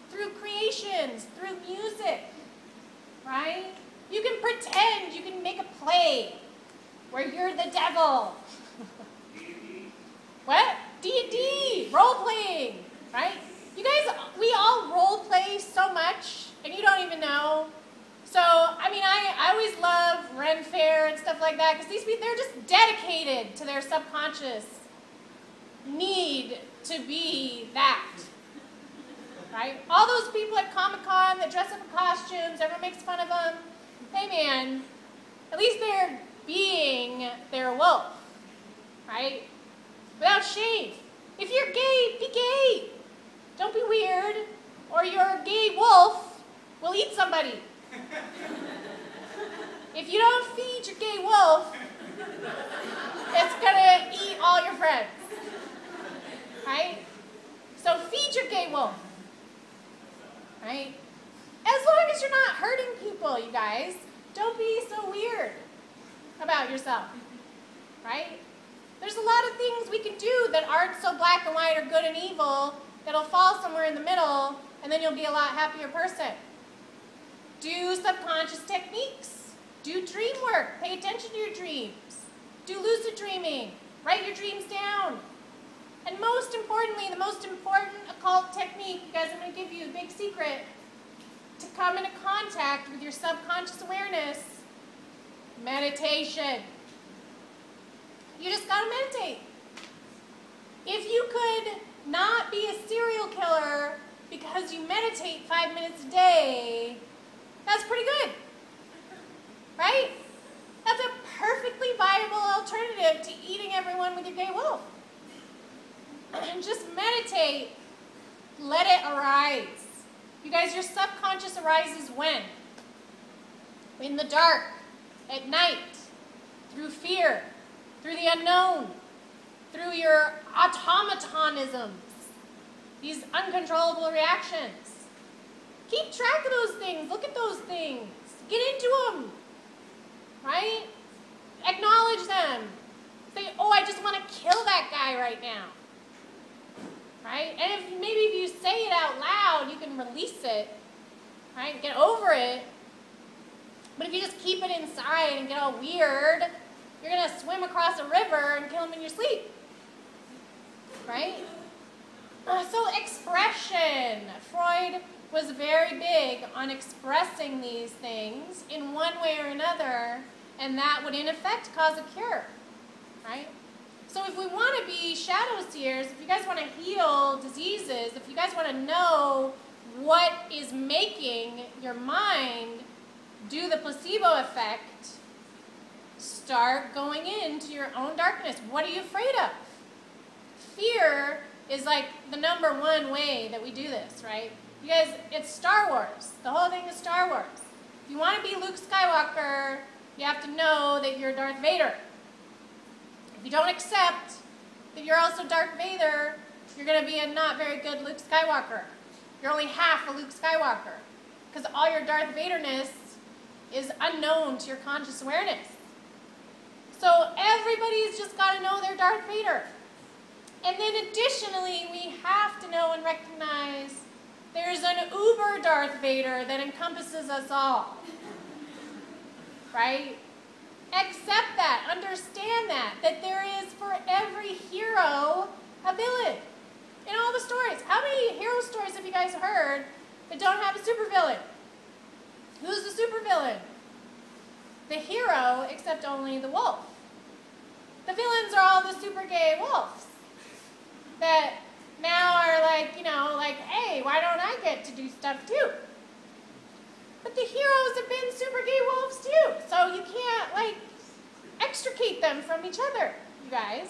through creations, through music, right? You can pretend, you can make a play where you're the devil. What? D&D, role-playing, right? You guys, we all role-play so much, and you don't even know. So, I mean, I always love Ren Fair and stuff like that, because these people, they're just dedicated to their subconscious need to be that, right? All those people at Comic-Con that dress up in costumes, everyone makes fun of them. Hey, man, at least they're being their wolf, right? Without shame. If you're gay, be gay. Don't be weird, or your gay wolf will eat somebody. If you don't feed your gay wolf, it's gonna eat all your friends, right? So feed your gay wolf, right? As long as you're not hurting people, you guys, don't be so weird about yourself, right? There's a lot of things we can do that aren't so black and white or good and evil that'll fall somewhere in the middle, and then you'll be a lot happier person. Do subconscious techniques. Do dream work. Pay attention to your dreams. Do lucid dreaming. Write your dreams down. And most importantly, the most important occult technique, you guys, I'm going to give you a big secret, to come into contact with your subconscious awareness, meditation. You just got to meditate. If you could not be a serial killer because you meditate 5 minutes a day, that's pretty good, right? That's a perfectly viable alternative to eating everyone with your gay wolf. And just meditate, let it arise. You guys, your subconscious arises when? In the dark, at night, through fear, through the unknown, through your automatonisms, these uncontrollable reactions. Keep track of those things. Look at those things. Get into them, right? Acknowledge them. Say, oh, I just want to kill that guy right now, right? And maybe if you say it out loud, you can release it, right? Get over it. But if you just keep it inside and get all weird, you're going to swim across a river and kill him in your sleep, right? So expression. Freud was very big on expressing these things in one way or another, and that would in effect cause a cure, right? So if we want to be shadow seers, if you guys want to heal diseases, if you guys want to know what is making your mind do the placebo effect, start going into your own darkness. What are you afraid of? Fear is like the #1 way that we do this, right? You guys, it's Star Wars. The whole thing is Star Wars. If you want to be Luke Skywalker, you have to know that you're Darth Vader. If you don't accept that you're also Darth Vader, you're going to be a not very good Luke Skywalker. You're only half a Luke Skywalker, because all your Darth Vaderness is unknown to your conscious awareness. So everybody's just got to know they're Darth Vader. And then additionally, we have to know and recognize there's an uber Darth Vader that encompasses us all, right? Accept that, understand that there is for every hero a villain in all the stories. How many hero stories have you guys heard that don't have a supervillain? Who's the supervillain? The hero, except only the wolf. The villains are all the super gay wolves that now are like, you know, like, hey, why don't I get to do stuff too? But the heroes have been super gay wolves too, so you can't, like, extricate them from each other, you guys.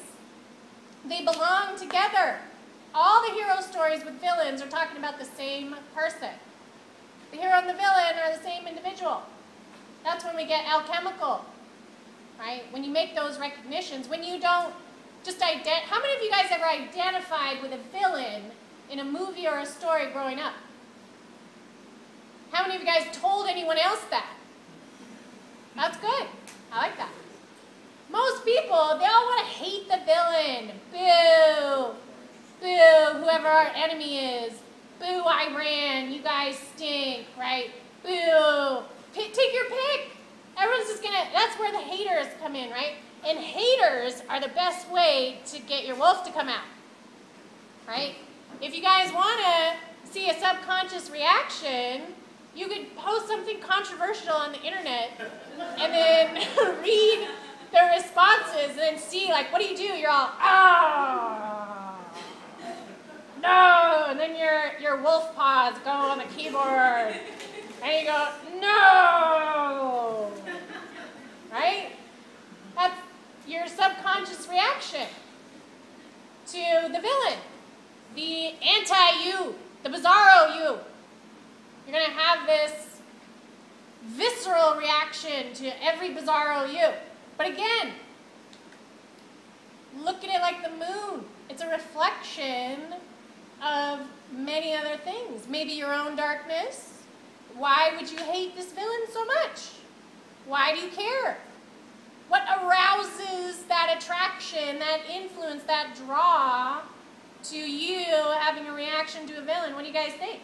They belong together. All the hero stories with villains are talking about the same person. The hero and the villain are the same individual. That's when we get alchemical, right? When you make those recognitions, when you don't just how many of you guys ever identified with a villain in a movie or a story growing up? How many of you guys told anyone else that? That's good. I like that. Most people, they all want to hate the villain. Boo. Boo, whoever our enemy is. Boo, Iran. You guys stink, right? Boo. Take your pick. Everyone's just going to, that's where the haters come in, right? And haters are the best way to get your wolf to come out, right? If you guys want to see a subconscious reaction, you could post something controversial on the internet and then read the responses and then see, like, what do? You're all, ah, no, and then your wolf paws go on the keyboard and you go, no, right? That's your subconscious reaction to the villain, the anti-you, the bizarro you. You're going to have this visceral reaction to every bizarro you. But again, look at it like the moon. It's a reflection of many other things. Maybe your own darkness. Why would you hate this villain so much? Why do you care? What arouses that attraction, that influence, that draw to you having a reaction to a villain? What do you guys think?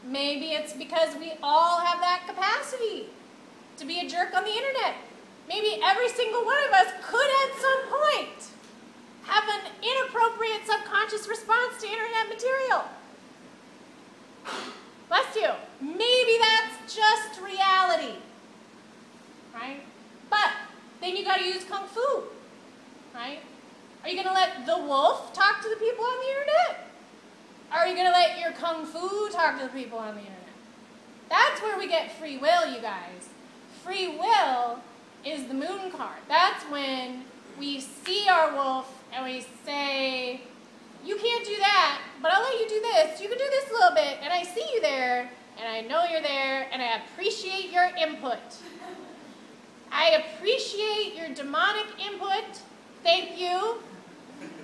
Maybe it's because we all have that capacity to be a jerk on the internet. Maybe every single one of us could at some point have an inappropriate subconscious response to internet material. Bless you. Maybe that's just reality, right? But then you got to use Kung Fu, right? Are you going to let the wolf talk to the people on the internet? Are you going to let your Kung Fu talk to the people on the internet? That's where we get free will, you guys. Free will is the moon card. That's when we see our wolf and we say, you can't do that, but I'll let you do this. You can do this a little bit, and I see you there, and I know you're there, and I appreciate your input. I appreciate your demonic input. Thank you.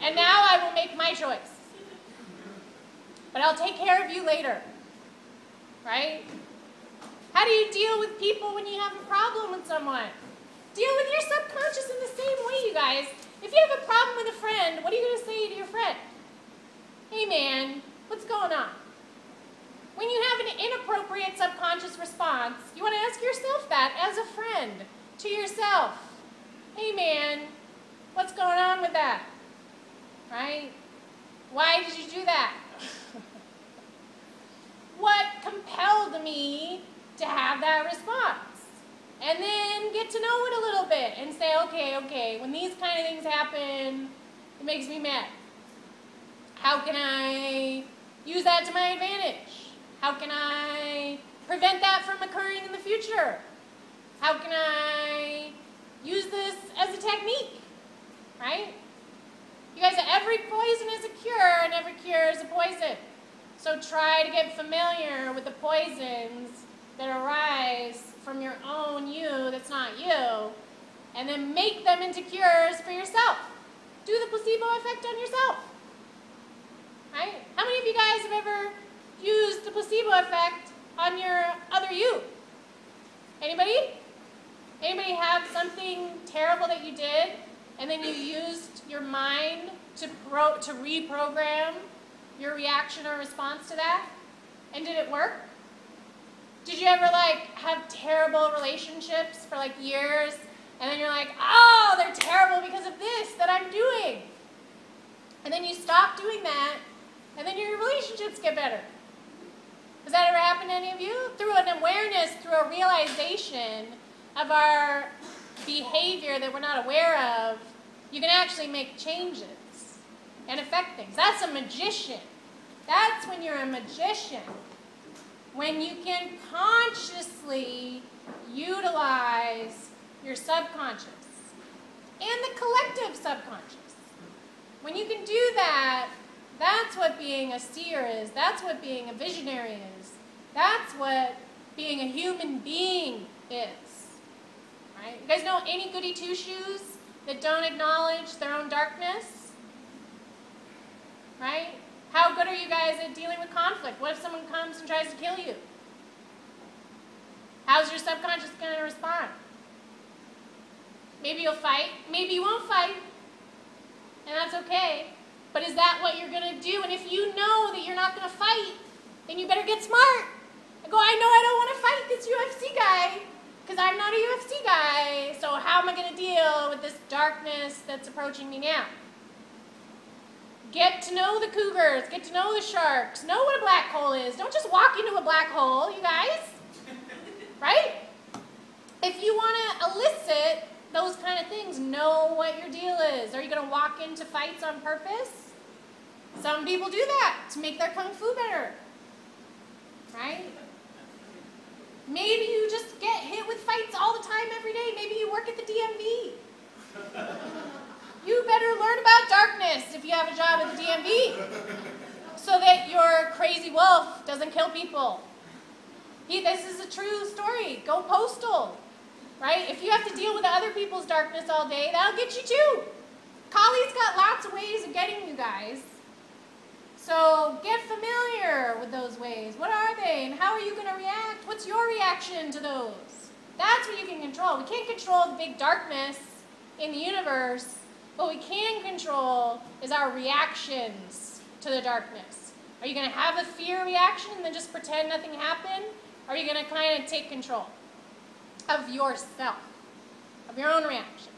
And now I will make my choice. But I'll take care of you later, right? How do you deal with people when you have a problem with someone? Deal with your subconscious in the same way, you guys. If you have a problem with a friend, what are you going to say to your friend? Hey man, what's going on? When you have an inappropriate subconscious response, you want to ask yourself that as a friend to yourself. Hey man, what's going on with that? Right? Why did you do that? What compelled me to have that response? And then get to know it a little bit and say, okay, when these kind of things happen, it makes me mad. How can I use that to my advantage? How can I prevent that from occurring in the future? How can I use this as a technique, right? You guys, every poison is a cure and every cure is a poison. So try to get familiar with the poisons that arise from your own you that's not you, and then make them into cures for yourself. Do the placebo effect on yourself, right? How many of you guys have ever used the placebo effect on your other you? Anybody? Anybody have something terrible that you did, and then you used your mind to reprogram your reaction or response to that? And did it work? Did you ever have terrible relationships for years, and then you're like, oh, they're terrible because of this that I'm doing? And then you stop doing that, and then your relationships get better. Has that ever happened to any of you? Through an awareness, through a realization of our behavior that we're not aware of, you can actually make changes and affect things. That's a magician. That's when you're a magician. When you can consciously utilize your subconscious and the collective subconscious. When you can do that, that's what being a seer is. That's what being a visionary is. That's what being a human being is. Right? You guys know any goody two-shoes that don't acknowledge their own darkness? Right? How good are you guys at dealing with conflict? What if someone comes and tries to kill you? How's your subconscious going to respond? Maybe you'll fight. Maybe you won't fight. And that's okay. But is that what you're going to do? And if you know that you're not going to fight, then you better get smart. And go, I know I don't want to fight this UFC guy because I'm not a UFC guy. So how am I going to deal with this darkness that's approaching me now? Get to know the cougars. Get to know the sharks. Know what a black hole is. Don't just walk into a black hole, you guys. Right? If you want to elicit those kind of things, know what your deal is. Are you going to walk into fights on purpose? Some people do that to make their kung fu better. Right? Maybe you just get hit with fights all the time every day. Maybe you work at the DMV. You better learn about darkness if you have a job at the DMV so that your crazy wolf doesn't kill people. This is a true story. Go postal. Right? If you have to deal with other people's darkness all day, that'll get you too. Kali's got lots of ways of getting you guys. So get familiar with those ways. What are they and how are you going to react? What's your reaction to those? That's what you can control. We can't control the big darkness in the universe. What we can control is our reactions to the darkness. Are you going to have a fear reaction and then just pretend nothing happened? Or are you going to kind of take control of yourself, of your own reactions,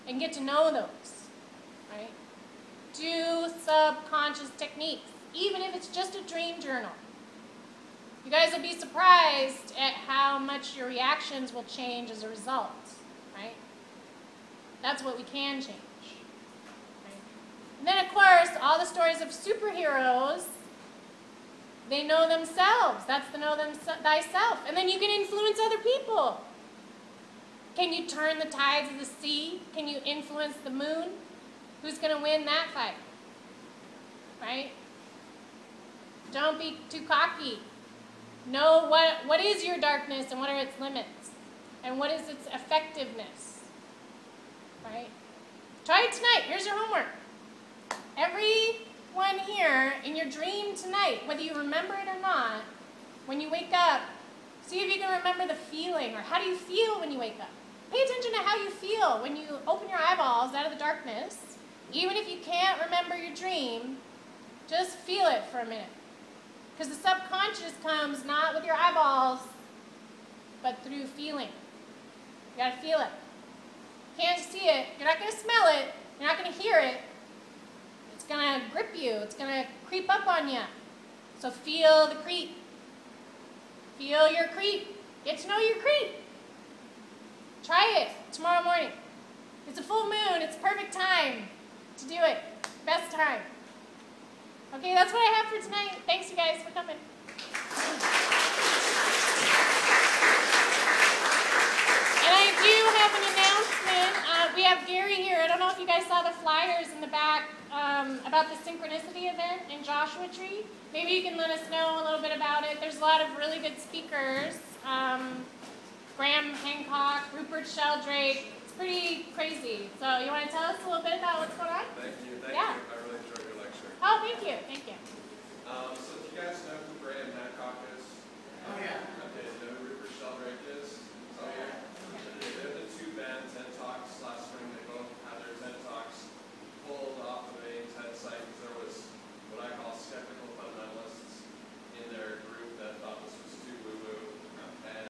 and get to know those, right? Do subconscious techniques, even if it's just a dream journal. You guys will be surprised at how much your reactions will change as a result, right? That's what we can change. Right? And then, of course, all the stories of superheroes, they know themselves. That's the know thyself. And then you can influence other people. Can you turn the tides of the sea? Can you influence the moon? Who's going to win that fight? Right? Don't be too cocky. Know what is your darkness and what are its limits? And what is its effectiveness? Right? Try it tonight. Here's your homework. Everyone here in your dream tonight, whether you remember it or not, when you wake up, see if you can remember the feeling, or how do you feel when you wake up? Pay attention to how you feel when you open your eyeballs out of the darkness. Even if you can't remember your dream, just feel it for a minute. Because the subconscious comes not with your eyeballs, but through feeling. You gotta feel it. Can't see it, you're not gonna smell it, you're not gonna hear it. It's gonna grip you, it's gonna creep up on you. So feel the creep. Feel your creep. Get to know your creep. Try it tomorrow morning. It's a full moon, it's perfect time to do it. Best time. Okay, that's what I have for tonight. Thanks you guys for coming. And I do have an announcement. We have Gary here. I don't know if you guys saw the flyers in the back about the synchronicity event in Joshua Tree. Maybe you can let us know a little bit about it. There's a lot of really good speakers. Graham Hancock, Rupert Sheldrake. It's pretty crazy. So you want to tell us a little bit about what's going on? Thank you. Thank you. I really enjoyed your lecture. Oh, thank you. Thank you.